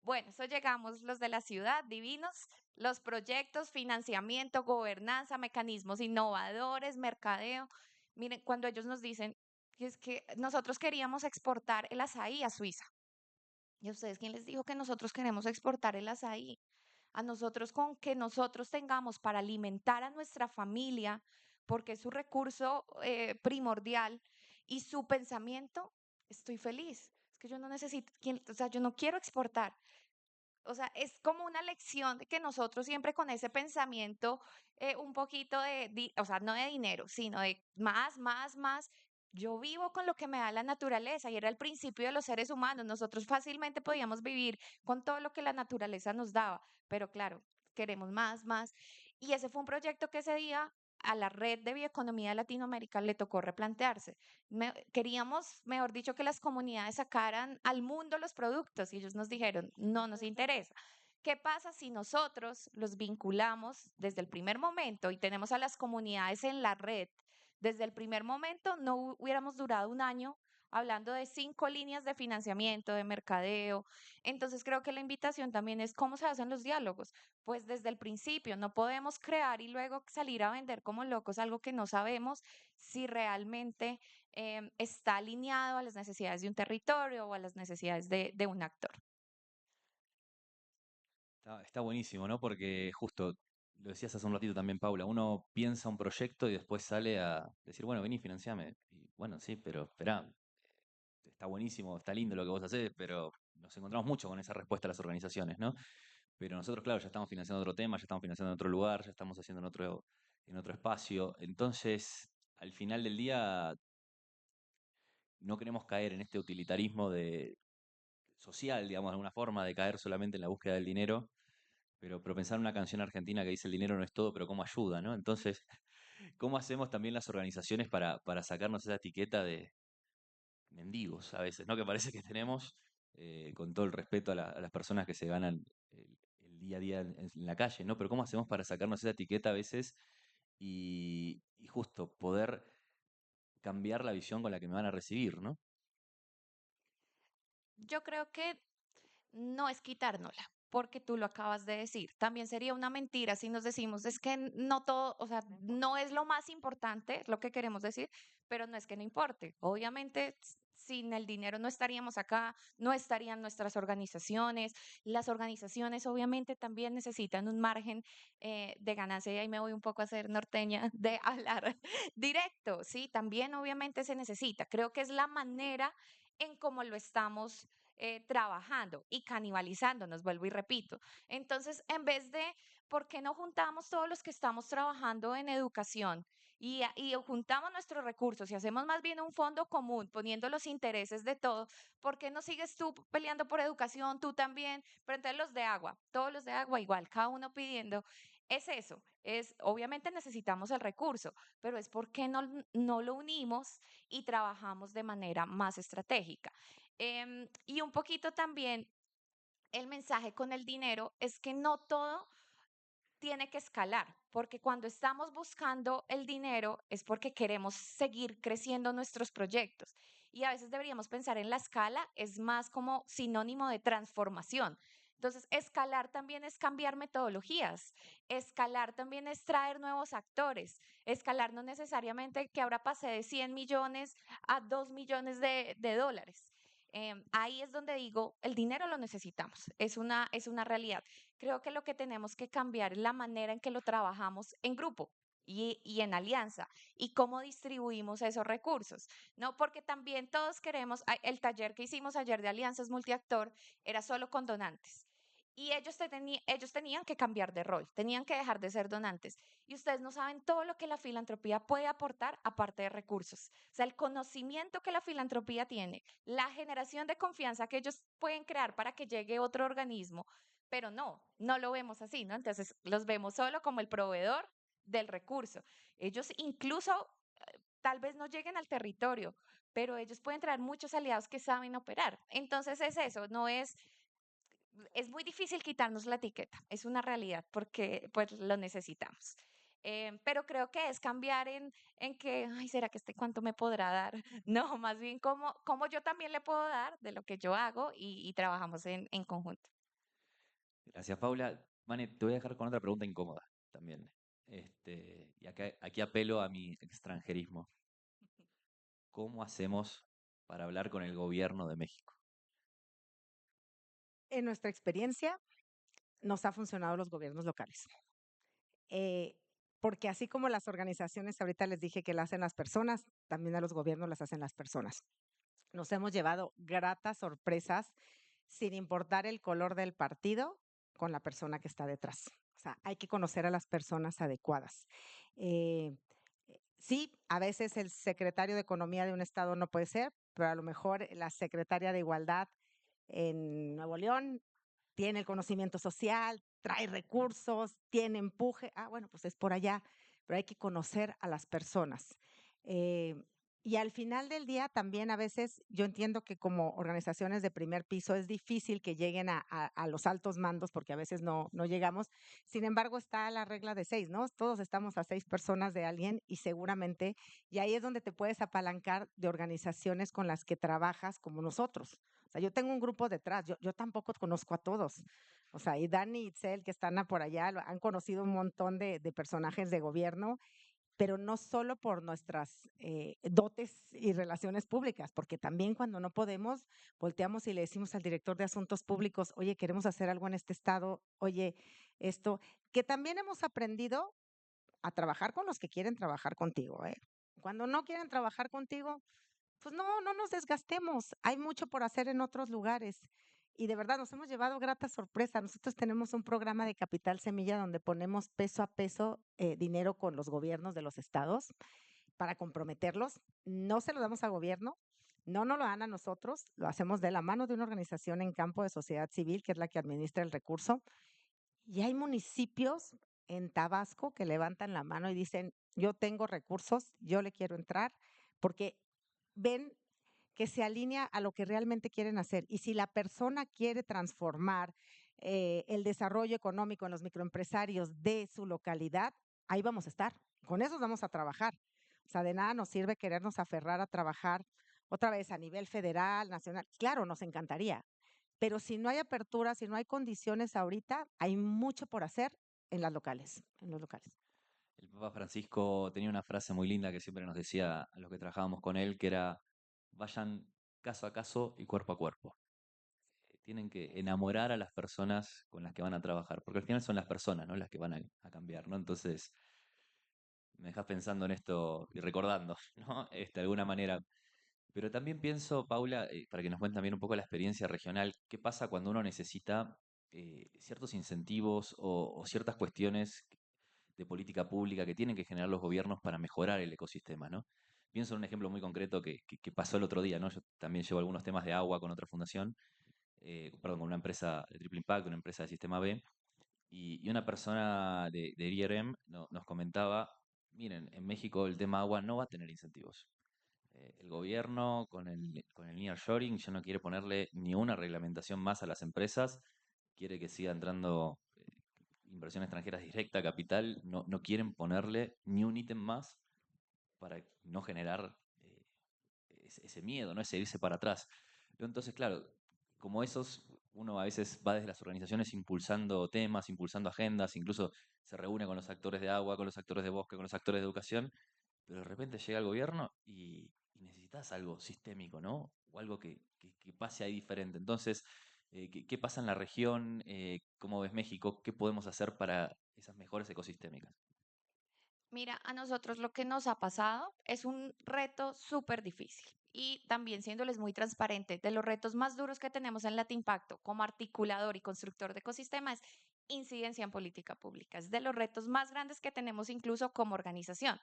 Bueno, eso llegamos los de la ciudad, divinos, los proyectos, financiamiento, gobernanza, mecanismos innovadores, mercadeo. Miren, cuando ellos nos dicen que es que nosotros queríamos exportar el azaí a Suiza. ¿Y a ustedes quién les dijo que nosotros queremos exportar el azaí? A nosotros con que nosotros tengamos para alimentar a nuestra familia, porque es su recurso primordial y su pensamiento, estoy feliz. Es que yo no necesito, o sea, yo no quiero exportar. O sea, es como una lección de que nosotros siempre con ese pensamiento un poquito o sea, no de dinero, sino de más, más, más. Yo vivo con lo que me da la naturaleza y era el principio de los seres humanos. Nosotros fácilmente podíamos vivir con todo lo que la naturaleza nos daba, pero claro, queremos más, más. Y ese fue un proyecto que ese día a la red de bioeconomía de Latinoamérica le tocó replantearse. Queríamos, mejor dicho, que las comunidades sacaran al mundo los productos y ellos nos dijeron, no nos interesa. ¿Qué pasa si nosotros los vinculamos desde el primer momento y tenemos a las comunidades en la red? Desde el primer momento no hubiéramos durado un año hablando de 5 líneas de financiamiento, de mercadeo. Entonces creo que la invitación también es cómo se hacen los diálogos. Pues desde el principio no podemos crear y luego salir a vender como locos algo que no sabemos si realmente está alineado a las necesidades de un territorio o a las necesidades de un actor. Está buenísimo, ¿no? Porque justo, lo decías hace un ratito también, Paula, uno piensa un proyecto y después sale a decir, bueno, vení, financiame. Y bueno, sí, pero espera, está buenísimo, está lindo lo que vos hacés, pero nos encontramos mucho con esa respuesta a las organizaciones, ¿no? Pero nosotros, claro, ya estamos financiando otro tema, ya estamos financiando en otro lugar, ya estamos haciendo en otro espacio. Entonces, al final del día, no queremos caer en este utilitarismo social, digamos, de alguna forma, de caer solamente en la búsqueda del dinero, pero pensar en una canción argentina que dice el dinero no es todo, pero cómo ayuda, ¿no? Entonces, ¿cómo hacemos también las organizaciones para sacarnos esa etiqueta de mendigos a veces, ¿no? Que parece que tenemos, con todo el respeto a las personas que se ganan el día a día en la calle, ¿no? Pero ¿cómo hacemos para sacarnos esa etiqueta a veces y justo poder cambiar la visión con la que me van a recibir, ¿no? Yo creo que no es quitárnosla, porque tú lo acabas de decir. También sería una mentira si nos decimos, es que no todo, o sea, no es lo más importante, es lo que queremos decir, pero no es que no importe. Obviamente, sin el dinero no estaríamos acá, no estarían nuestras organizaciones. Las organizaciones obviamente también necesitan un margen de ganancia y ahí me voy un poco a ser norteña de hablar directo, ¿sí? También obviamente se necesita. Creo que es la manera en cómo lo estamos trabajando y canibalizándonos, vuelvo y repito. Entonces, en vez de, ¿por qué no juntamos todos los que estamos trabajando en educación y juntamos nuestros recursos y hacemos más bien un fondo común, poniendo los intereses de todo, ¿por qué no sigues tú peleando por educación, tú también? Pero entonces los de agua, todos los de agua igual, cada uno pidiendo. Es eso, obviamente necesitamos el recurso, pero es porque no lo unimos y trabajamos de manera más estratégica. Y un poquito también el mensaje con el dinero es que no todo tiene que escalar, porque cuando estamos buscando el dinero es porque queremos seguir creciendo nuestros proyectos. Y a veces deberíamos pensar en la escala, es más como sinónimo de transformación. Entonces, escalar también es cambiar metodologías, escalar también es traer nuevos actores, escalar no necesariamente que ahora pase de 100 millones a 2 millones de dólares. Ahí es donde digo, el dinero lo necesitamos, es una realidad. Creo que lo que tenemos que cambiar es la manera en que lo trabajamos en grupo y en alianza y cómo distribuimos esos recursos, ¿no? Porque también todos queremos, el taller que hicimos ayer de alianzas multiactor era solo con donantes. Y ellos tenían que cambiar de rol, tenían que dejar de ser donantes. Y ustedes no saben todo lo que la filantropía puede aportar aparte de recursos. O sea, el conocimiento que la filantropía tiene, la generación de confianza que ellos pueden crear para que llegue otro organismo, pero no lo vemos así, ¿no? Entonces los vemos solo como el proveedor del recurso. Ellos incluso tal vez no lleguen al territorio, pero ellos pueden traer muchos aliados que saben operar. Entonces es eso, es muy difícil quitarnos la etiqueta, es una realidad porque pues lo necesitamos. Pero creo que es cambiar en que, ay, ¿será que este cuánto me podrá dar? No, más bien cómo yo también le puedo dar de lo que yo hago y trabajamos en conjunto. Gracias, Paula. Vane, te voy a dejar con otra pregunta incómoda también. Y aquí apelo a mi extranjerismo. ¿Cómo hacemos para hablar con el gobierno de México? En nuestra experiencia, nos ha funcionado los gobiernos locales. Eh, Porque así como las organizaciones, ahorita les dije que las hacen las personas, también a los gobiernos las hacen las personas. Nos hemos llevado gratas sorpresas sin importar el color del partido con la persona que está detrás. O sea, hay que conocer a las personas adecuadas. Eh, sí, a veces el secretario de Economía de un estado no puede ser, pero a lo mejor la secretaria de Igualdad en Nuevo León tiene el conocimiento social, trae recursos, tiene empuje. Ah, bueno, pues es por allá, pero hay que conocer a las personas. Eh, y al final del día también a veces yo entiendo que como organizaciones de primer piso es difícil que lleguen a los altos mandos porque a veces no llegamos. Sin embargo, está la regla de 6, ¿no? Todos estamos a 6 personas de alguien y seguramente, y ahí es donde te puedes apalancar de organizaciones con las que trabajas como nosotros. O sea, yo tengo un grupo detrás, yo tampoco conozco a todos. O sea, y Dani y Itzel, que están por allá, han conocido un montón de personajes de gobierno, pero no solo por nuestras dotes y relaciones públicas, porque también cuando no podemos, volteamos y le decimos al director de asuntos públicos, oye, queremos hacer algo en este estado, oye, esto, que también hemos aprendido a trabajar con los que quieren trabajar contigo, ¿eh? Cuando no quieren trabajar contigo, pues no nos desgastemos. Hay mucho por hacer en otros lugares. Y de verdad nos hemos llevado grata sorpresa. Nosotros tenemos un programa de Capital Semilla donde ponemos peso a peso dinero con los gobiernos de los estados para comprometerlos. No se lo damos al gobierno, no nos lo dan a nosotros, lo hacemos de la mano de una organización en campo de sociedad civil, que es la que administra el recurso. Y hay municipios en Tabasco que levantan la mano y dicen, yo tengo recursos, yo le quiero entrar, porque ven que se alinea a lo que realmente quieren hacer. Y si la persona quiere transformar el desarrollo económico en los microempresarios de su localidad, ahí vamos a estar. Con esos vamos a trabajar. O sea, de nada nos sirve querernos aferrar a trabajar otra vez a nivel federal, nacional. Claro, nos encantaría, pero si no hay apertura, si no hay condiciones ahorita, hay mucho por hacer en las locales, en los locales. El Papa Francisco tenía una frase muy linda que siempre nos decía a los que trabajábamos con él, que era, vayan caso a caso y cuerpo a cuerpo. Tienen que enamorar a las personas con las que van a trabajar, porque al final son las personas, ¿no? Las que van a cambiar, ¿no? Entonces, me dejas pensando en esto y recordando, ¿no? De alguna manera. Pero también pienso, Paula, para que nos cuente también un poco la experiencia regional, ¿qué pasa cuando uno necesita ciertos incentivos o ciertas cuestiones de política pública que tienen que generar los gobiernos para mejorar el ecosistema, ¿no? Pienso en un ejemplo muy concreto que pasó el otro día, ¿no? Yo también llevo algunos temas de agua con otra fundación, perdón, con una empresa de triple impacto, una empresa de sistema B, y una persona de IRM nos comentaba, miren, en México el tema agua no va a tener incentivos. El gobierno con el nearshoring ya no quiere ponerle ni una reglamentación más a las empresas, quiere que siga entrando inversión extranjera directa, capital, no quieren ponerle ni un ítem más para no generar ese miedo, ¿no? Ese irse para atrás. Entonces, claro, como esos, uno a veces va desde las organizaciones impulsando temas, impulsando agendas, incluso se reúne con los actores de agua, con los actores de bosque, con los actores de educación, pero de repente llega el gobierno y necesitas algo sistémico, ¿no? O algo que pase ahí diferente. Entonces, ¿qué pasa en la región? ¿Cómo ves México? ¿Qué podemos hacer para esas mejores ecosistémicas? Mira, a nosotros lo que nos ha pasado es un reto súper difícil. Y también siéndoles muy transparente, de los retos más duros que tenemos en Latimpacto como articulador y constructor de ecosistemas, incidencia en política pública. Es de los retos más grandes que tenemos incluso como organización.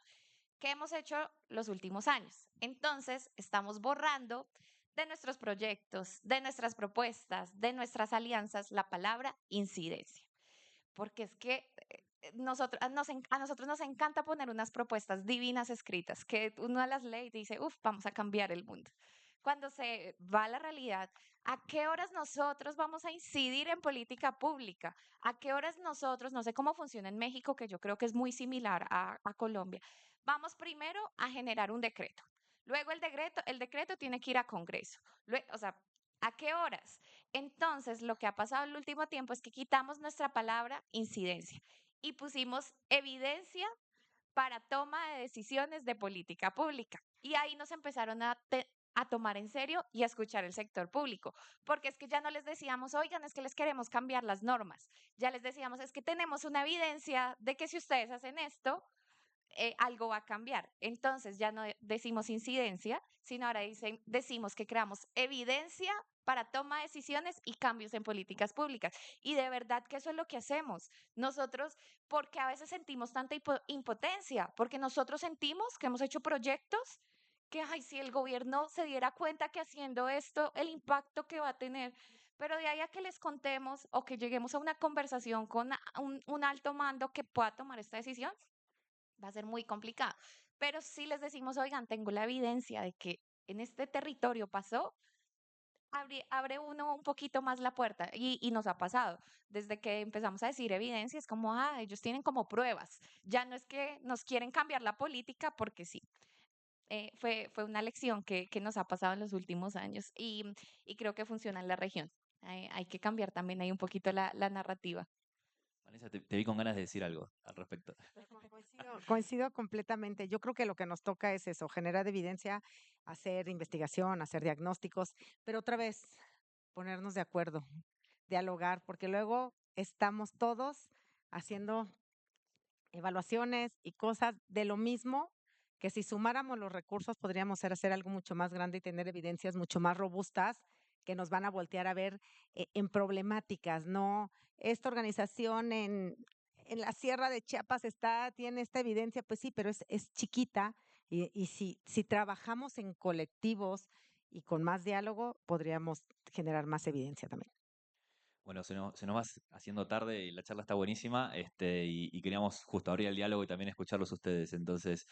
¿Qué hemos hecho los últimos años? Entonces, estamos borrando de nuestros proyectos, de nuestras propuestas, de nuestras alianzas, la palabra incidencia. Porque es que a nosotros nos encanta poner unas propuestas divinas escritas, que uno las lee y dice, uff, vamos a cambiar el mundo. Cuando se va a la realidad, ¿a qué horas nosotros vamos a incidir en política pública? ¿A qué horas nosotros, no sé cómo funciona en México, que yo creo que es muy similar a Colombia, vamos primero a generar un decreto? Luego el decreto tiene que ir a Congreso. O sea, ¿a qué horas? Entonces, lo que ha pasado en el último tiempo es que quitamos nuestra palabra incidencia y pusimos evidencia para toma de decisiones de política pública. Y ahí nos empezaron a tomar en serio y a escuchar el sector público, porque es que ya no les decíamos, oigan, es que les queremos cambiar las normas, ya les decíamos, es que tenemos una evidencia de que si ustedes hacen esto, algo va a cambiar. Entonces ya no decimos incidencia, sino ahora decimos que creamos evidencia para toma de decisiones y cambios en políticas públicas. Y de verdad que eso es lo que hacemos. Nosotros, porque a veces sentimos tanta impotencia, porque nosotros sentimos que hemos hecho proyectos que, ay, si el gobierno se diera cuenta que haciendo esto, el impacto que va a tener. Pero de ahí a que les contemos o que lleguemos a una conversación con un alto mando que pueda tomar esta decisión, va a ser muy complicado. Pero si les decimos, oigan, tengo la evidencia de que en este territorio pasó, abre uno un poquito más la puerta y nos ha pasado. Desde que empezamos a decir evidencia, es como, ellos tienen como pruebas. Ya no es que nos quieren cambiar la política porque sí. Fue una lección que nos ha pasado en los últimos años y creo que funciona en la región. Hay que cambiar también ahí un poquito la narrativa. Vanessa, te vi con ganas de decir algo al respecto. Coincido completamente. Yo creo que lo que nos toca es eso, generar evidencia, hacer investigación, hacer diagnósticos, pero otra vez ponernos de acuerdo, dialogar, porque luego estamos todos haciendo evaluaciones y cosas de lo mismo, que si sumáramos los recursos podríamos hacer algo mucho más grande y tener evidencias mucho más robustas que nos van a voltear a ver en problemáticas, ¿no? Esta organización en la Sierra de Chiapas tiene esta evidencia, pues sí, pero es chiquita y si trabajamos en colectivos y con más diálogo, podríamos generar más evidencia también. Bueno, se nos va haciendo tarde y la charla está buenísima, y queríamos justo abrir el diálogo y también escucharlos ustedes. Entonces,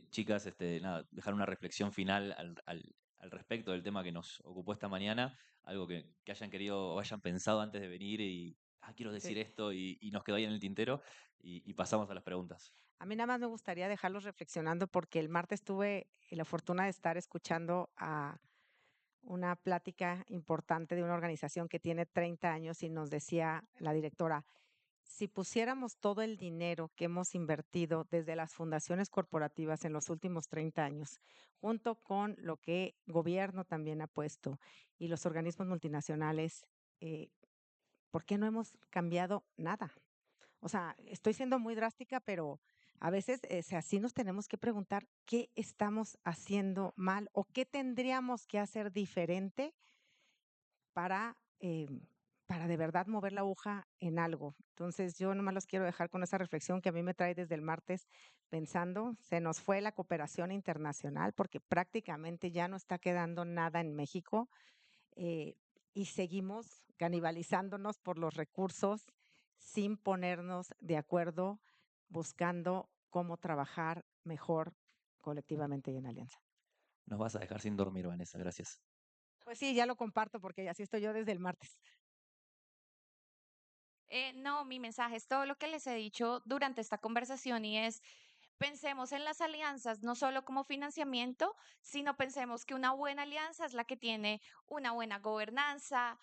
chicas, nada, dejar una reflexión final al respecto del tema que nos ocupó esta mañana, algo que hayan querido o hayan pensado antes de venir y, quiero decir Sí. esto y nos quedó ahí en el tintero y pasamos a las preguntas. A mí nada más me gustaría dejarlos reflexionando porque el martes tuve la fortuna de estar escuchando a una plática importante de una organización que tiene 30 años y nos decía la directora, si pusiéramos todo el dinero que hemos invertido desde las fundaciones corporativas en los últimos 30 años, junto con lo que gobierno también ha puesto y los organismos multinacionales, ¿por qué no hemos cambiado nada? O sea, estoy siendo muy drástica, pero a veces así nos tenemos que preguntar qué estamos haciendo mal o qué tendríamos que hacer diferente para para de verdad mover la aguja en algo. Entonces, yo nomás los quiero dejar con esa reflexión que a mí me trae desde el martes pensando, se nos fue la cooperación internacional porque prácticamente ya no está quedando nada en México eh, y seguimos canibalizándonos por los recursos sin ponernos de acuerdo, buscando cómo trabajar mejor colectivamente y en alianza. Nos vas a dejar sin dormir, Vanessa, gracias. Pues sí, ya lo comparto porque así estoy yo desde el martes. No, mi mensaje es todo lo que les he dicho durante esta conversación y es, pensemos en las alianzas no solo como financiamiento, sino pensemos que una buena alianza es la que tiene una buena gobernanza,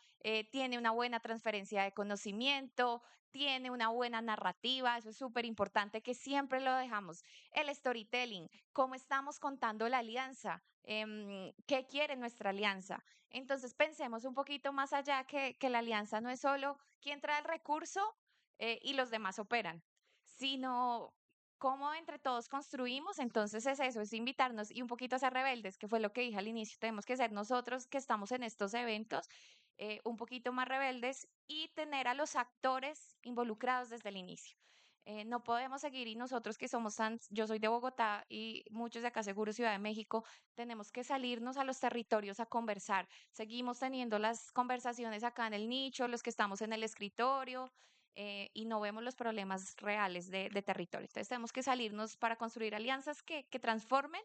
tiene una buena transferencia de conocimiento, tiene una buena narrativa, eso es súper importante que siempre lo dejamos. El storytelling, cómo estamos contando la alianza, qué quiere nuestra alianza. Entonces pensemos un poquito más allá que la alianza no es solo quién trae el recurso y los demás operan, sino cómo entre todos construimos. Entonces es eso, es invitarnos y un poquito a ser rebeldes, que fue lo que dije al inicio. Tenemos que ser nosotros que estamos en estos eventos un poquito más rebeldes y tener a los actores involucrados desde el inicio. No podemos seguir y nosotros que somos tan, yo soy de Bogotá y muchos de acá seguro Ciudad de México, tenemos que salirnos a los territorios a conversar. Seguimos teniendo las conversaciones acá en el nicho, los que estamos en el escritorio, y no vemos los problemas reales de territorio. Entonces tenemos que salirnos para construir alianzas que transformen.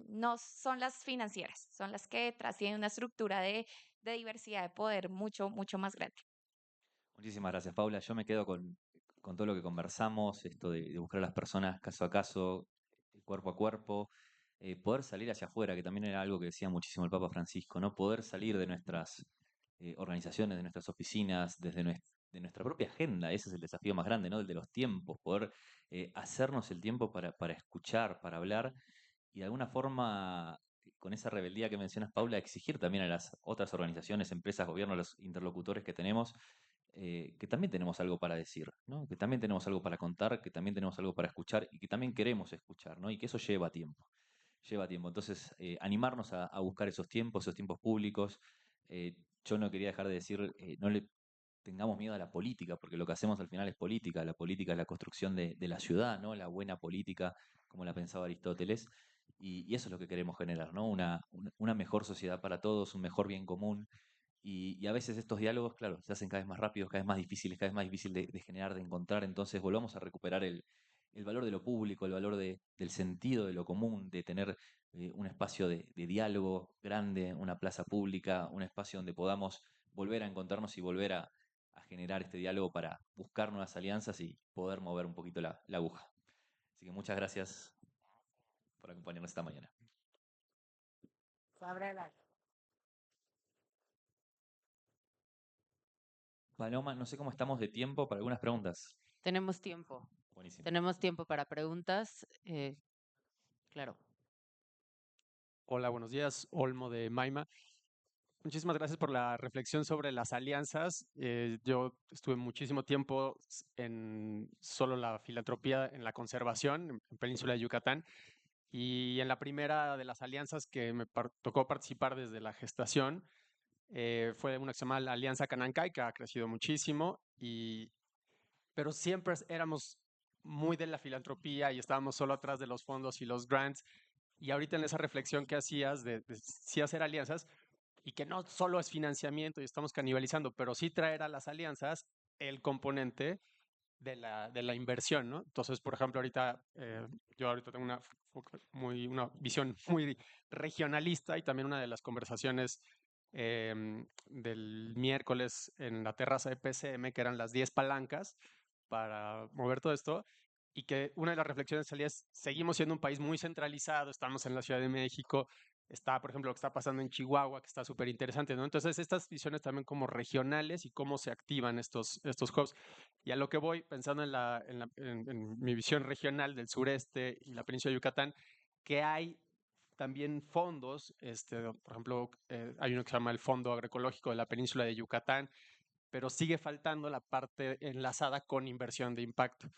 No son las financieras, son las que detrás tienen una estructura de diversidad de poder mucho, mucho más grande. Muchísimas gracias, Paula. Yo me quedo con todo lo que conversamos, esto de buscar a las personas caso a caso, cuerpo a cuerpo, poder salir hacia afuera, que también era algo que decía muchísimo el Papa Francisco, ¿no? Poder salir de nuestras organizaciones, de nuestras oficinas, de nuestra propia agenda. Ese es el desafío más grande, ¿no? El de los tiempos, poder hacernos el tiempo para escuchar, para hablar y de alguna forma, con esa rebeldía que mencionas, Paula, exigir también a las otras organizaciones, empresas, gobiernos, los interlocutores que tenemos, que también tenemos algo para decir, ¿no? Que también tenemos algo para contar, que también tenemos algo para escuchar y que también queremos escuchar, ¿no? Y que eso lleva tiempo, lleva tiempo. Entonces, animarnos a buscar esos tiempos públicos. Yo no quería dejar de decir, no le tengamos miedo a la política, porque lo que hacemos al final es política. La política es la construcción de la ciudad, ¿no? La buena política, como la pensaba Aristóteles. Y eso es lo que queremos generar, ¿no? Una mejor sociedad para todos, un mejor bien común. Y a veces estos diálogos, claro, se hacen cada vez más rápidos, cada vez más difíciles, cada vez más difícil de generar, de encontrar. Entonces volvamos a recuperar el valor de lo público, el valor del sentido de lo común, de tener un espacio de diálogo grande, una plaza pública, un espacio donde podamos volver a encontrarnos y volver a generar este diálogo para buscar nuevas alianzas y poder mover un poquito la aguja. Así que muchas gracias por acompañarnos esta mañana. Paloma, no sé cómo estamos de tiempo para algunas preguntas. Tenemos tiempo. Buenísimo. Tenemos tiempo para preguntas. Claro. Hola, buenos días. Olmo de Maima. Muchísimas gracias por la reflexión sobre las alianzas. Yo estuve muchísimo tiempo en solo la filantropía, en la conservación, en Península de Yucatán. Y en la primera de las alianzas que me tocó participar desde la gestación, fue una que se llama la Alianza Canancay, que ha crecido muchísimo. Pero siempre éramos muy de la filantropía y estábamos solo atrás de los fondos y los grants. Y ahorita en esa reflexión que hacías de sí hacer alianzas y que no solo es financiamiento y estamos canibalizando, pero sí traer a las alianzas el componente de la inversión, ¿no? Entonces, por ejemplo, yo ahorita tengo una visión muy regionalista y también una de las conversaciones del miércoles en la terraza de PCM, que eran las 10 palancas para mover todo esto, y que una de las reflexiones salía es, seguimos siendo un país muy centralizado, estamos en la Ciudad de México, está, por ejemplo, lo que está pasando en Chihuahua, que está súper interesante, ¿no? Entonces, estas visiones también como regionales y cómo se activan estos hubs. Y a lo que voy, pensando en mi visión regional del sureste y la península de Yucatán, que hay también fondos, por ejemplo, hay uno que se llama el Fondo Agroecológico de la Península de Yucatán, pero sigue faltando la parte enlazada con inversión de impacto.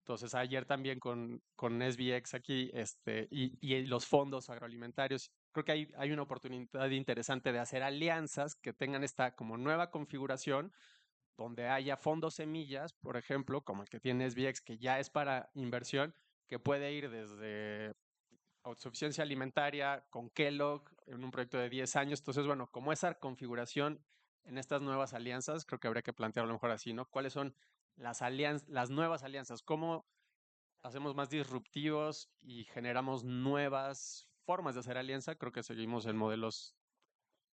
Entonces, ayer también con SBX aquí y los fondos agroalimentarios, creo que hay una oportunidad interesante de hacer alianzas que tengan esta como nueva configuración, donde haya fondos semillas, por ejemplo, como el que tiene SBX, que ya es para inversión, que puede ir desde autosuficiencia alimentaria con Kellogg en un proyecto de 10 años. Entonces, bueno, como esa configuración en estas nuevas alianzas, creo que habría que plantearlo a lo mejor así, ¿no? ¿Cuáles son las nuevas alianzas? ¿Cómo hacemos más disruptivos y generamos nuevas formas de hacer alianza? Creo que seguimos en modelos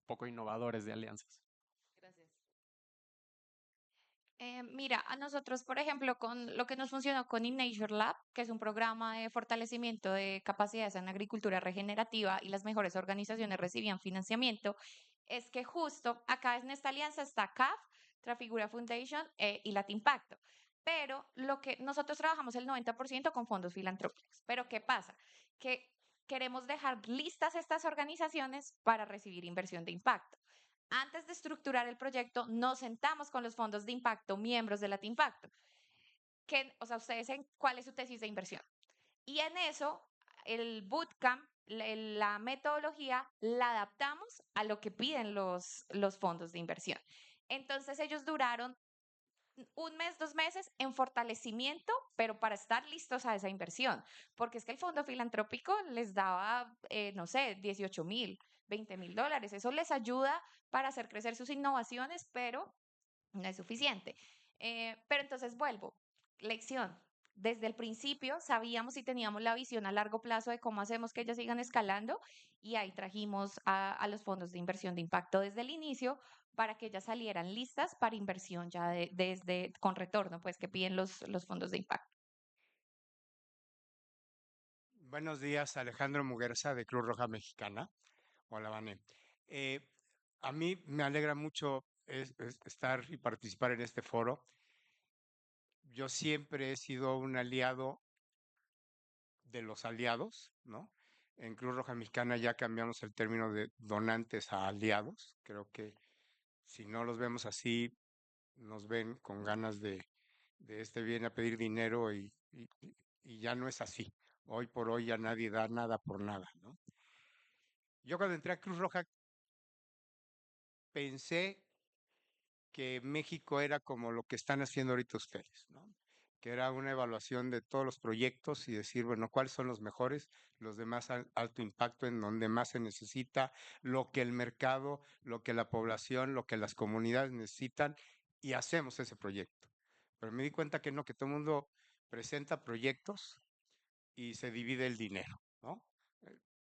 poco innovadores de alianzas. Gracias. Mira, a nosotros, por ejemplo, con lo que nos funcionó con InNature Lab, que es un programa de fortalecimiento de capacidades en agricultura regenerativa y las mejores organizaciones recibían financiamiento, es que justo acá en esta alianza está CAF, Trafigura Foundation y Latimpacto. Pero lo que nosotros trabajamos el 90% con fondos filantrópicos. Pero ¿qué pasa? Que queremos dejar listas estas organizaciones para recibir inversión de impacto. Antes de estructurar el proyecto, nos sentamos con los fondos de impacto, miembros de Latimpacto, o sea, ustedes en cuál es su tesis de inversión. Y en eso, el bootcamp, la metodología, la adaptamos a lo que piden los fondos de inversión. Entonces, ellos duraron un mes, 2 meses en fortalecimiento, pero para estar listos a esa inversión, porque es que el fondo filantrópico les daba, no sé, 18,000, 20,000 dólares. Eso les ayuda para hacer crecer sus innovaciones, pero no es suficiente. Pero entonces vuelvo, lección. Desde el principio sabíamos y teníamos la visión a largo plazo de cómo hacemos que ellas sigan escalando y ahí trajimos a los fondos de inversión de impacto desde el inicio para que ellas salieran listas para inversión ya desde con retorno, pues que piden los fondos de impacto. Buenos días, Alejandro Muguerza de Cruz Roja Mexicana. Hola, Vane. Eh, a mí me alegra mucho estar y participar en este foro. Yo siempre he sido un aliado de los aliados, ¿no? En Cruz Roja Mexicana ya cambiamos el término de donantes a aliados. Creo que si no los vemos así, nos ven con ganas de viene a pedir dinero y ya no es así. Hoy por hoy ya nadie da nada por nada, ¿no? Yo cuando entré a Cruz Roja pensé que México era como lo que están haciendo ahorita ustedes, ¿no? Que era una evaluación de todos los proyectos y decir, bueno, cuáles son los mejores, los de más alto impacto, en donde más se necesita, lo que el mercado, lo que la población, lo que las comunidades necesitan, y hacemos ese proyecto. Pero me di cuenta que no, que todo el mundo presenta proyectos y se divide el dinero, ¿no?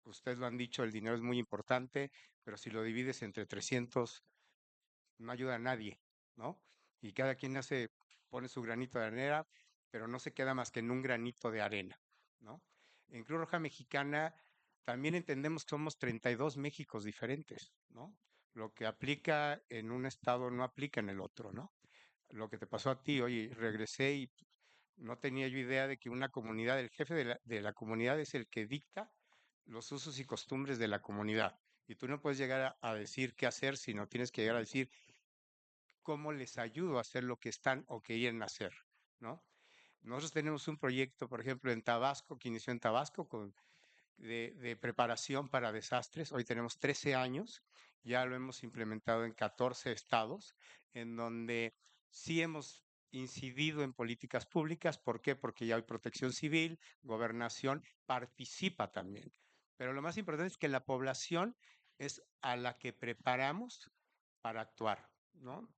Ustedes lo han dicho, el dinero es muy importante, pero si lo divides entre 300 no ayuda a nadie, ¿no? Y cada quien pone su granito de arena, pero no se queda más que en un granito de arena, ¿no? En Cruz Roja Mexicana también entendemos que somos 32 Méxicos diferentes, ¿no? Lo que aplica en un estado no aplica en el otro, ¿no? Lo que te pasó a ti, oye, regresé y no tenía yo idea de que una comunidad, el jefe de la comunidad es el que dicta los usos y costumbres de la comunidad. Y tú no puedes llegar a decir qué hacer, sino tienes que llegar a decir cómo les ayudo a hacer lo que están o que quieren hacer, ¿no? Nosotros tenemos un proyecto, por ejemplo, en Tabasco, que inició en Tabasco de preparación para desastres. Hoy tenemos 13 años, ya lo hemos implementado en 14 estados, en donde sí hemos incidido en políticas públicas. ¿Por qué? Porque ya hay protección civil, gobernación, participa también. Pero lo más importante es que la población es a la que preparamos para actuar, ¿no?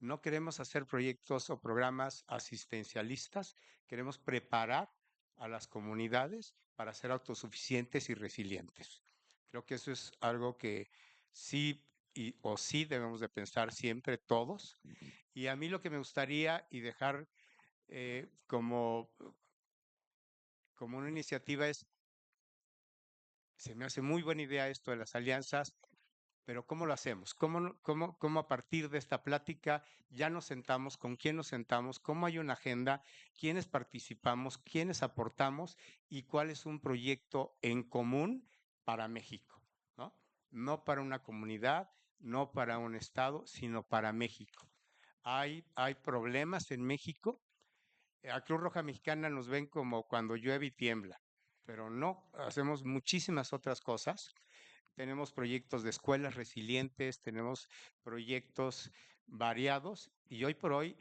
No queremos hacer proyectos o programas asistencialistas, queremos preparar a las comunidades para ser autosuficientes y resilientes. Creo que eso es algo que sí o sí debemos de pensar siempre todos. Y a mí lo que me gustaría y dejar como una iniciativa es, se me hace muy buena idea esto de las alianzas, pero ¿cómo lo hacemos? ¿Cómo a partir de esta plática ya nos sentamos? ¿Con quién nos sentamos? ¿Cómo hay una agenda? ¿Quiénes participamos? ¿Quiénes aportamos? ¿Y cuál es un proyecto en común para México? ¿No? No para una comunidad, no para un estado, sino para México. Hay problemas en México A Cruz Roja Mexicana nos ven como cuando llueve y tiembla, pero no, hacemos muchísimas otras cosas. Tenemos proyectos de escuelas resilientes, tenemos proyectos variados y hoy por hoy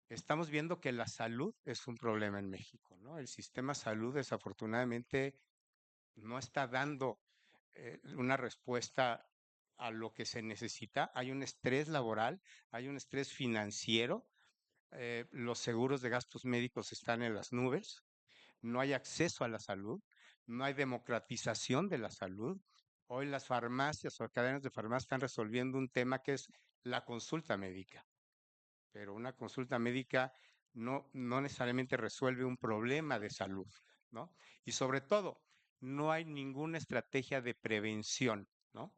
estamos viendo que la salud es un problema en México, ¿no? El sistema salud desafortunadamente no está dando una respuesta a lo que se necesita. Hay un estrés laboral, hay un estrés financiero, los seguros de gastos médicos están en las nubes, no hay acceso a la salud, no hay democratización de la salud. Hoy las farmacias o cadenas de farmacia están resolviendo un tema que es la consulta médica, pero una consulta médica no necesariamente resuelve un problema de salud, ¿no? Y sobre todo, no hay ninguna estrategia de prevención, ¿no?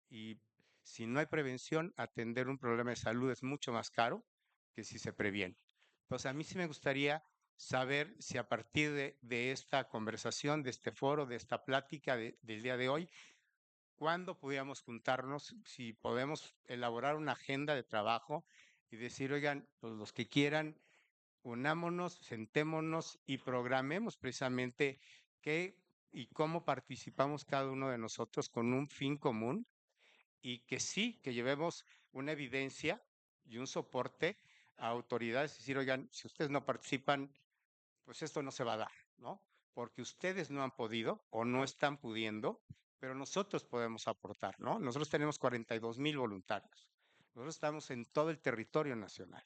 Y si no hay prevención, atender un problema de salud es mucho más caro que si se previene. Entonces, a mí sí me gustaría saber si a partir de esta conversación, de este foro, de esta plática del día de hoy, cuándo podríamos juntarnos, si podemos elaborar una agenda de trabajo y decir, oigan, pues los que quieran, unámonos, sentémonos y programemos precisamente qué y cómo participamos cada uno de nosotros con un fin común y que sí, que llevemos una evidencia y un soporte a autoridades, decir, oigan, si ustedes no participan, pues esto no se va a dar, ¿no? Porque ustedes no han podido o no están pudiendo, pero nosotros podemos aportar, ¿no? Nosotros tenemos 42,000 voluntarios. Nosotros estamos en todo el territorio nacional.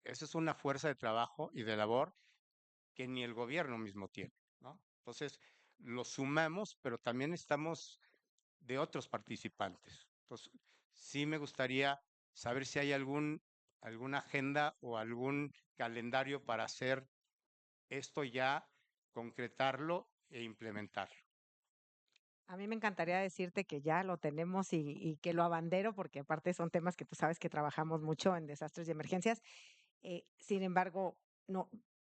Esa es una fuerza de trabajo y de labor que ni el gobierno mismo tiene, ¿no? Entonces, lo sumamos, pero también estamos de otros participantes. Entonces, sí me gustaría saber si hay alguna agenda o algún calendario para hacer esto ya, concretarlo e implementarlo. A mí me encantaría decirte que ya lo tenemos y que lo abandero, porque aparte son temas que tú sabes que trabajamos mucho en desastres y emergencias. Sin embargo, no,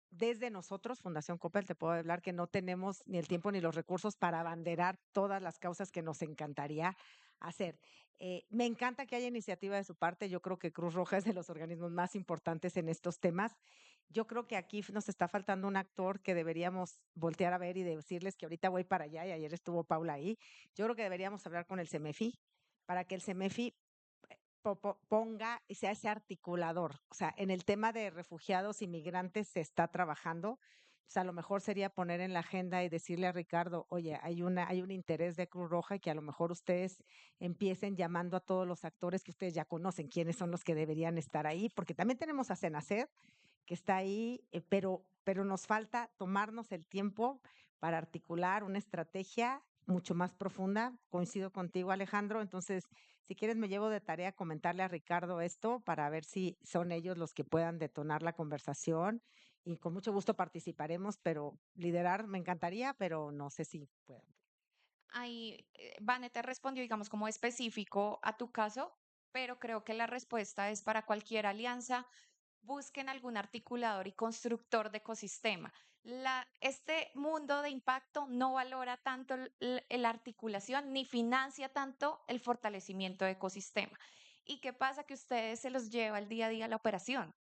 desde nosotros, Fundación Coppel, te puedo hablar que no tenemos ni el tiempo ni los recursos para abanderar todas las causas que nos encantaría hacer. Me encanta que haya iniciativa de su parte. Yo creo que Cruz Roja es de los organismos más importantes en estos temas. Yo creo que aquí nos está faltando un actor que deberíamos voltear a ver y decirles que ahorita voy para allá y ayer estuvo Paula ahí. Yo creo que deberíamos hablar con el CEMEFI para que el CEMEFI ponga y sea ese articulador. O sea, en el tema de refugiados y migrantes se está trabajando. O sea, a lo mejor sería poner en la agenda y decirle a Ricardo, oye, hay un interés de Cruz Roja y que a lo mejor ustedes empiecen llamando a todos los actores que ustedes ya conocen, quiénes son los que deberían estar ahí, porque también tenemos a Senaced, que está ahí, pero nos falta tomarnos el tiempo para articular una estrategia mucho más profunda. Coincido contigo, Alejandro. Entonces, si quieres, me llevo de tarea comentarle a Ricardo esto para ver si son ellos los que puedan detonar la conversación y con mucho gusto participaremos, pero liderar me encantaría, pero no sé si puedo. Ahí, Vane te respondió, digamos, como específico a tu caso, pero creo que la respuesta es para cualquier alianza. Busquen algún articulador y constructor de ecosistema. Este mundo de impacto no valora tanto la articulación ni financia tanto el fortalecimiento de ecosistema. ¿Y qué pasa? Que ustedes se los lleva el día a día la operación.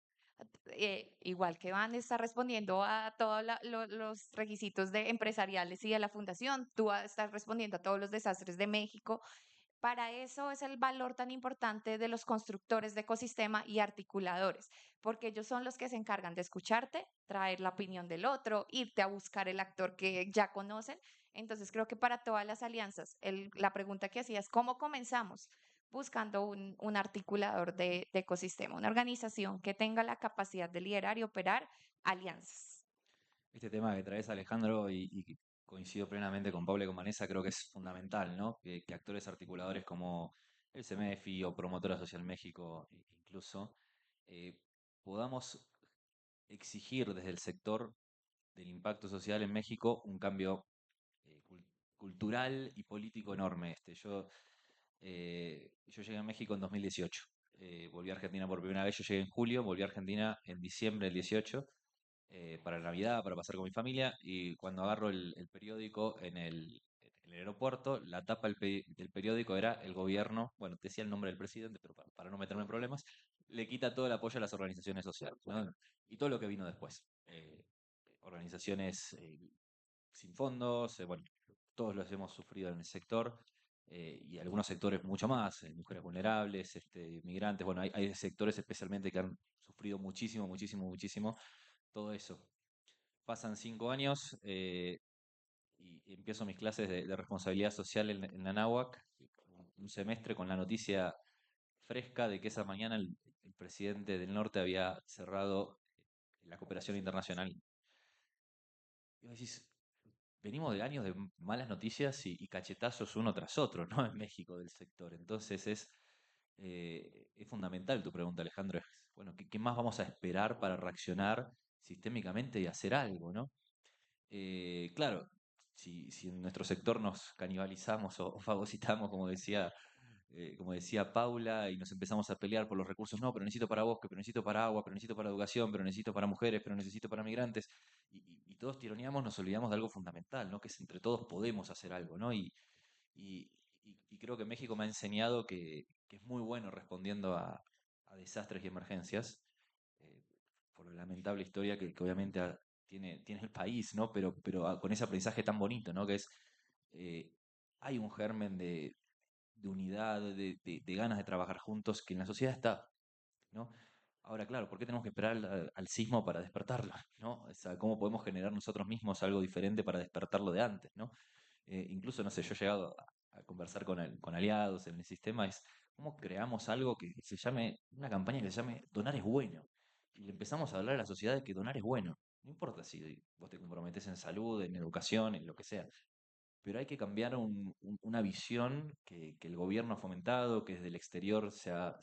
Igual que Van está respondiendo a todos los requisitos de empresariales y de la fundación, tú estás respondiendo a todos los desastres de México. Para eso es el valor tan importante de los constructores de ecosistema y articuladores, porque ellos son los que se encargan de escucharte, traer la opinión del otro, irte a buscar el actor que ya conocen. Entonces creo que para todas las alianzas, la pregunta que hacías, ¿cómo comenzamos? Buscando un articulador de ecosistema, una organización que tenga la capacidad de liderar y operar alianzas. Este tema que traes, Alejandro, y coincido plenamente con Paula y con Vanessa, creo que es fundamental, ¿no? Que actores articuladores como el CEMEFI o Promotora Social México, incluso, eh, podamos exigir desde el sector del impacto social en México un cambio cultural y político enorme. Yo llegué a México en 2018. Volví a Argentina por primera vez. Yo llegué en julio, volví a Argentina en diciembre del 18 para Navidad, para pasar con mi familia. Y cuando agarro el periódico en el aeropuerto, la tapa del periódico era el gobierno, bueno, decía el nombre del presidente, pero para no meterme en problemas, le quita todo el apoyo a las organizaciones sociales, ¿no? Y todo lo que vino después. Organizaciones sin fondos, bueno, todos los hemos sufrido en el sector, y algunos sectores mucho más, mujeres vulnerables, migrantes, bueno, hay sectores especialmente que han sufrido muchísimo, muchísimo, muchísimo todo eso. Pasan 5 años y empiezo mis clases de responsabilidad social en la NAWAC, un semestre con la noticia fresca de que esa mañana el presidente del norte había cerrado la cooperación internacional. Y vos decís, venimos de años de malas noticias y cachetazos uno tras otro, ¿no? En México del sector. Entonces es fundamental tu pregunta, Alejandro. Bueno, ¿qué más vamos a esperar para reaccionar sistémicamente y hacer algo, ¿no? Claro, si en nuestro sector nos canibalizamos o fagocitamos, como decía Paula, y nos empezamos a pelear por los recursos, no, pero necesito para bosque, pero necesito para agua, pero necesito para educación, pero necesito para mujeres, pero necesito para migrantes, y todos tironeamos, nos olvidamos de algo fundamental, ¿no? Que es entre todos podemos hacer algo, ¿no? Y, y creo que México me ha enseñado que es muy bueno respondiendo a desastres y emergencias, eh, por la lamentable historia que obviamente tiene el país, ¿no? Pero con ese aprendizaje tan bonito, ¿no? Que es, eh, hay un germen de unidad, de ganas de trabajar juntos que en la sociedad está, ¿no? Ahora, claro, ¿por qué tenemos que esperar al sismo para despertarlo, ¿no? O sea, ¿cómo podemos generar nosotros mismos algo diferente para despertarlo de antes, ¿no? Incluso, no sé, yo he llegado a conversar con aliados en el sistema, es cómo creamos algo que se llame, una campaña que se llame Donar es bueno. Y le empezamos a hablar a la sociedad de que donar es bueno. No importa si vos te comprometes en salud, en educación, en lo que sea, pero hay que cambiar una visión que el gobierno ha fomentado, que desde el exterior se ha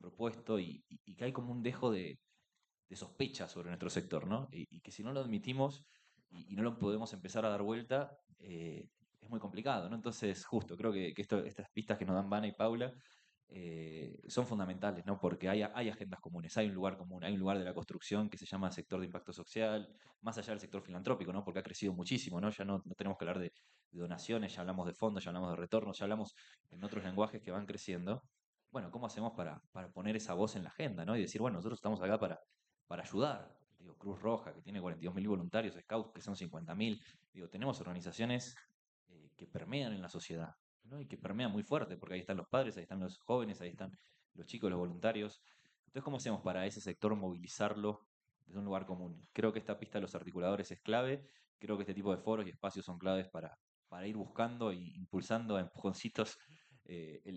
propuesto y que hay como un dejo de sospecha sobre nuestro sector, ¿no? Y que si no lo admitimos y no lo podemos empezar a dar vuelta, es muy complicado, ¿no? Entonces, justo, creo que estas pistas que nos dan Vana y Paula son fundamentales, ¿no? Porque hay agendas comunes, hay un lugar común, hay un lugar de la construcción que se llama sector de impacto social, más allá del sector filantrópico, ¿no? Porque ha crecido muchísimo, ¿no? Ya no tenemos que hablar de donaciones, ya hablamos de fondos, ya hablamos de retornos, ya hablamos en otros lenguajes que van creciendo. Bueno, ¿cómo hacemos para poner esa voz en la agenda, ¿no? Y decir, bueno, nosotros estamos acá para ayudar. Digo, Cruz Roja, que tiene 42.000 voluntarios, Scouts, que son 50.000. Digo, tenemos organizaciones que permean en la sociedad, ¿no? Y que permean muy fuerte, porque ahí están los padres, ahí están los jóvenes, ahí están los chicos, los voluntarios. Entonces, ¿cómo hacemos para ese sector movilizarlo desde un lugar común? Creo que esta pista de los articuladores es clave. Creo que este tipo de foros y espacios son claves para ir buscando e impulsando a empujoncitos.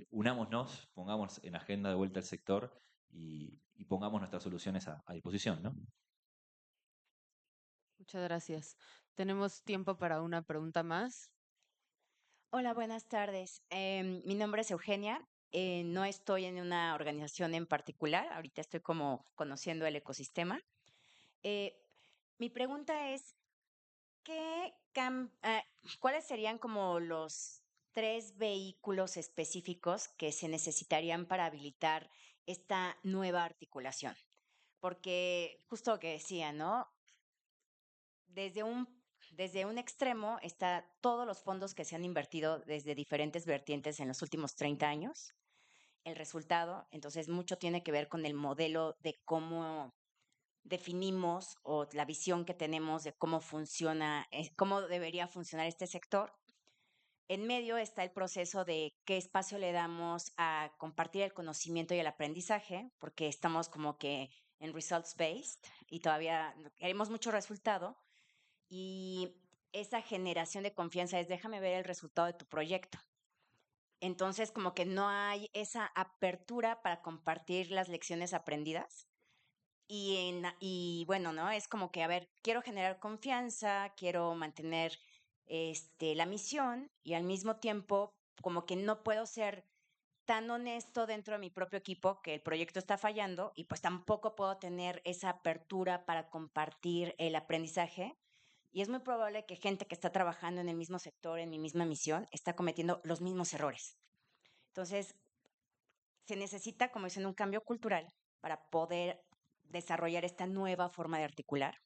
Unámonos, pongamos en agenda de vuelta el sector y pongamos nuestras soluciones a disposición, ¿no? Muchas gracias. Tenemos tiempo para una pregunta más. Hola, buenas tardes. Mi nombre es Eugenia. No estoy en una organización en particular. Ahorita estoy como conociendo el ecosistema. Eh, Mi pregunta es, ¿cuáles serían como los 3 vehículos específicos que se necesitarían para habilitar esta nueva articulación? Porque justo lo que decía, ¿no? Desde un extremo está todos los fondos que se han invertido desde diferentes vertientes en los últimos 30 años. El resultado, entonces, mucho tiene que ver con el modelo de cómo definimos o la visión que tenemos de cómo funciona, cómo debería funcionar este sector. En medio está el proceso de qué espacio le damos a compartir el conocimiento y el aprendizaje, porque estamos como que en results based y todavía queremos mucho resultado. Y esa generación de confianza es déjame ver el resultado de tu proyecto. Entonces, como que no hay esa apertura para compartir las lecciones aprendidas. Y bueno, ¿no? Es como que, a ver, quiero generar confianza, quiero mantener la misión y al mismo tiempo como que no puedo ser tan honesto dentro de mi propio equipo que el proyecto está fallando y pues tampoco puedo tener esa apertura para compartir el aprendizaje. Y es muy probable que gente que está trabajando en el mismo sector, en mi misma misión, está cometiendo los mismos errores. Entonces, se necesita, como dicen, un cambio cultural para poder desarrollar esta nueva forma de articular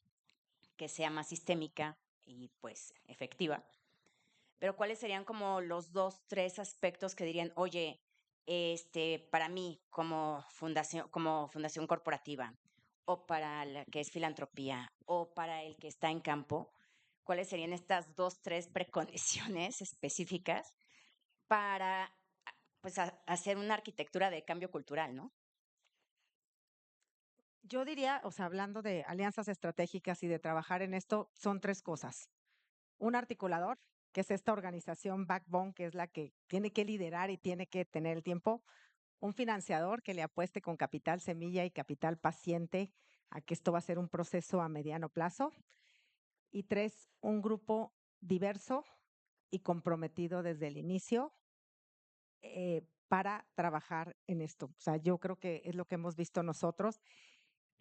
que sea más sistémica y pues efectiva. Pero ¿cuáles serían como los 2, 3 aspectos que dirían, oye, para mí como fundación corporativa, o para la que es filantropía, o para el que está en campo, ¿cuáles serían estas 2, 3 precondiciones específicas para, pues, hacer una arquitectura de cambio cultural, ¿no? Yo diría, o sea, hablando de alianzas estratégicas y de trabajar en esto, son 3 cosas. Un articulador, que es esta organización backbone, que es la que tiene que liderar y tiene que tener el tiempo. Un financiador que le apueste con capital semilla y capital paciente a que esto va a ser un proceso a mediano plazo. Y 3, un grupo diverso y comprometido desde el inicio para trabajar en esto. O sea, yo creo que es lo que hemos visto nosotros.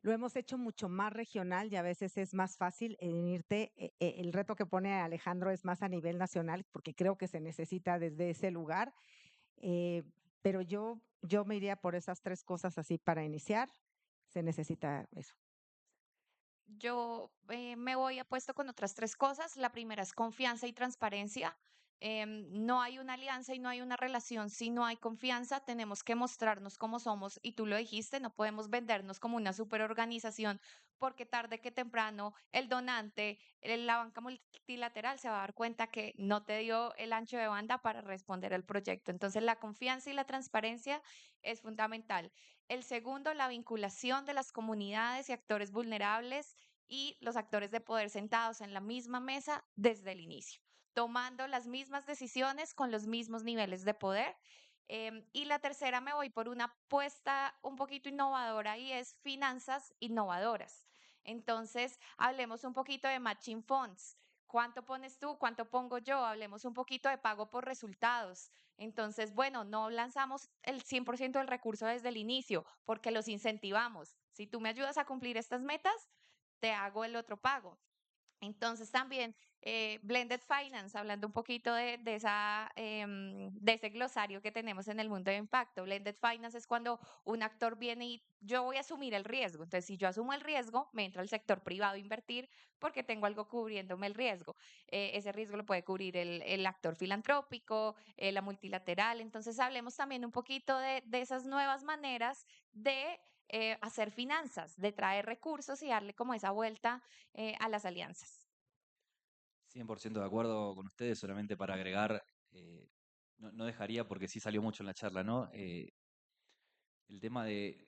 Lo hemos hecho mucho más regional y a veces es más fácil en irte. El reto que pone Alejandro es más a nivel nacional porque creo que se necesita desde ese lugar. eh, pero yo me iría por esas 3 cosas así para iniciar. Se necesita eso. Yo me voy apuesto con otras 3 cosas. La primera es confianza y transparencia. No hay una alianza y no hay una relación si no hay confianza. Tenemos que mostrarnos como somos y tú lo dijiste, no podemos vendernos como una superorganización porque tarde que temprano el donante, la banca multilateral se va a dar cuenta que no te dio el ancho de banda para responder al proyecto. Entonces la confianza y la transparencia es fundamental. El segundo, la vinculación de las comunidades y actores vulnerables y los actores de poder sentados en la misma mesa desde el inicio, tomando las mismas decisiones con los mismos niveles de poder. Y la tercera me voy por una apuesta un poquito innovadora y es finanzas innovadoras. Entonces, hablemos un poquito de matching funds. ¿Cuánto pones tú? ¿Cuánto pongo yo? Hablemos un poquito de pago por resultados. Entonces, bueno, no lanzamos el 100% del recurso desde el inicio porque los incentivamos. Si tú me ayudas a cumplir estas metas, te hago el otro pago. Entonces también Blended Finance, hablando un poquito de ese glosario que tenemos en el mundo de impacto. Blended Finance es cuando un actor viene y yo voy a asumir el riesgo. Entonces, si yo asumo el riesgo, me entra el sector privado a invertir porque tengo algo cubriéndome el riesgo. Ese riesgo lo puede cubrir el actor filantrópico, la multilateral. Entonces, hablemos también un poquito de esas nuevas maneras de hacer finanzas, de traer recursos y darle como esa vuelta a las alianzas. 100% de acuerdo con ustedes, solamente para agregar, eh, no dejaría, porque sí salió mucho en la charla, ¿no? El tema de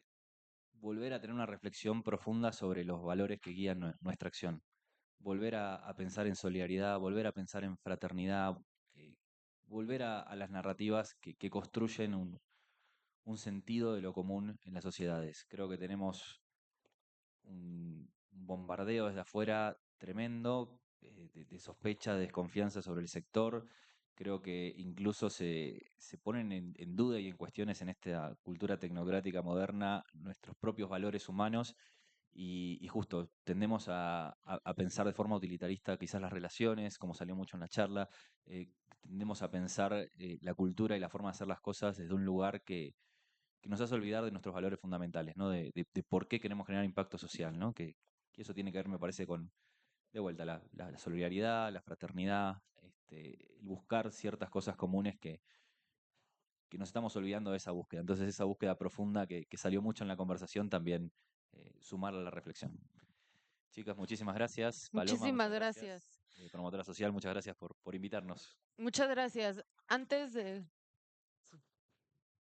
volver a tener una reflexión profunda sobre los valores que guían nuestra acción. Volver a pensar en solidaridad, volver a pensar en fraternidad, eh, volver a las narrativas que construyen un sentido de lo común en las sociedades. Creo que tenemos un bombardeo desde afuera tremendo, de sospecha, de desconfianza sobre el sector. Creo que incluso se ponen en duda y en cuestiones en esta cultura tecnocrática moderna nuestros propios valores humanos y justo tendemos a pensar de forma utilitarista quizás las relaciones, como salió mucho en la charla, tendemos a pensar la cultura y la forma de hacer las cosas desde un lugar que nos hace olvidar de nuestros valores fundamentales, ¿no? De por qué queremos generar impacto social, ¿no? Que eso tiene que ver, me parece, con, de vuelta, la solidaridad, la fraternidad, el buscar ciertas cosas comunes que nos estamos olvidando de esa búsqueda. Entonces, esa búsqueda profunda que salió mucho en la conversación, también sumarla a la reflexión. Chicas, muchísimas gracias. Paloma, Muchísimas muchas gracias. gracias. Promotora social, muchas gracias por invitarnos. Muchas gracias. Antes de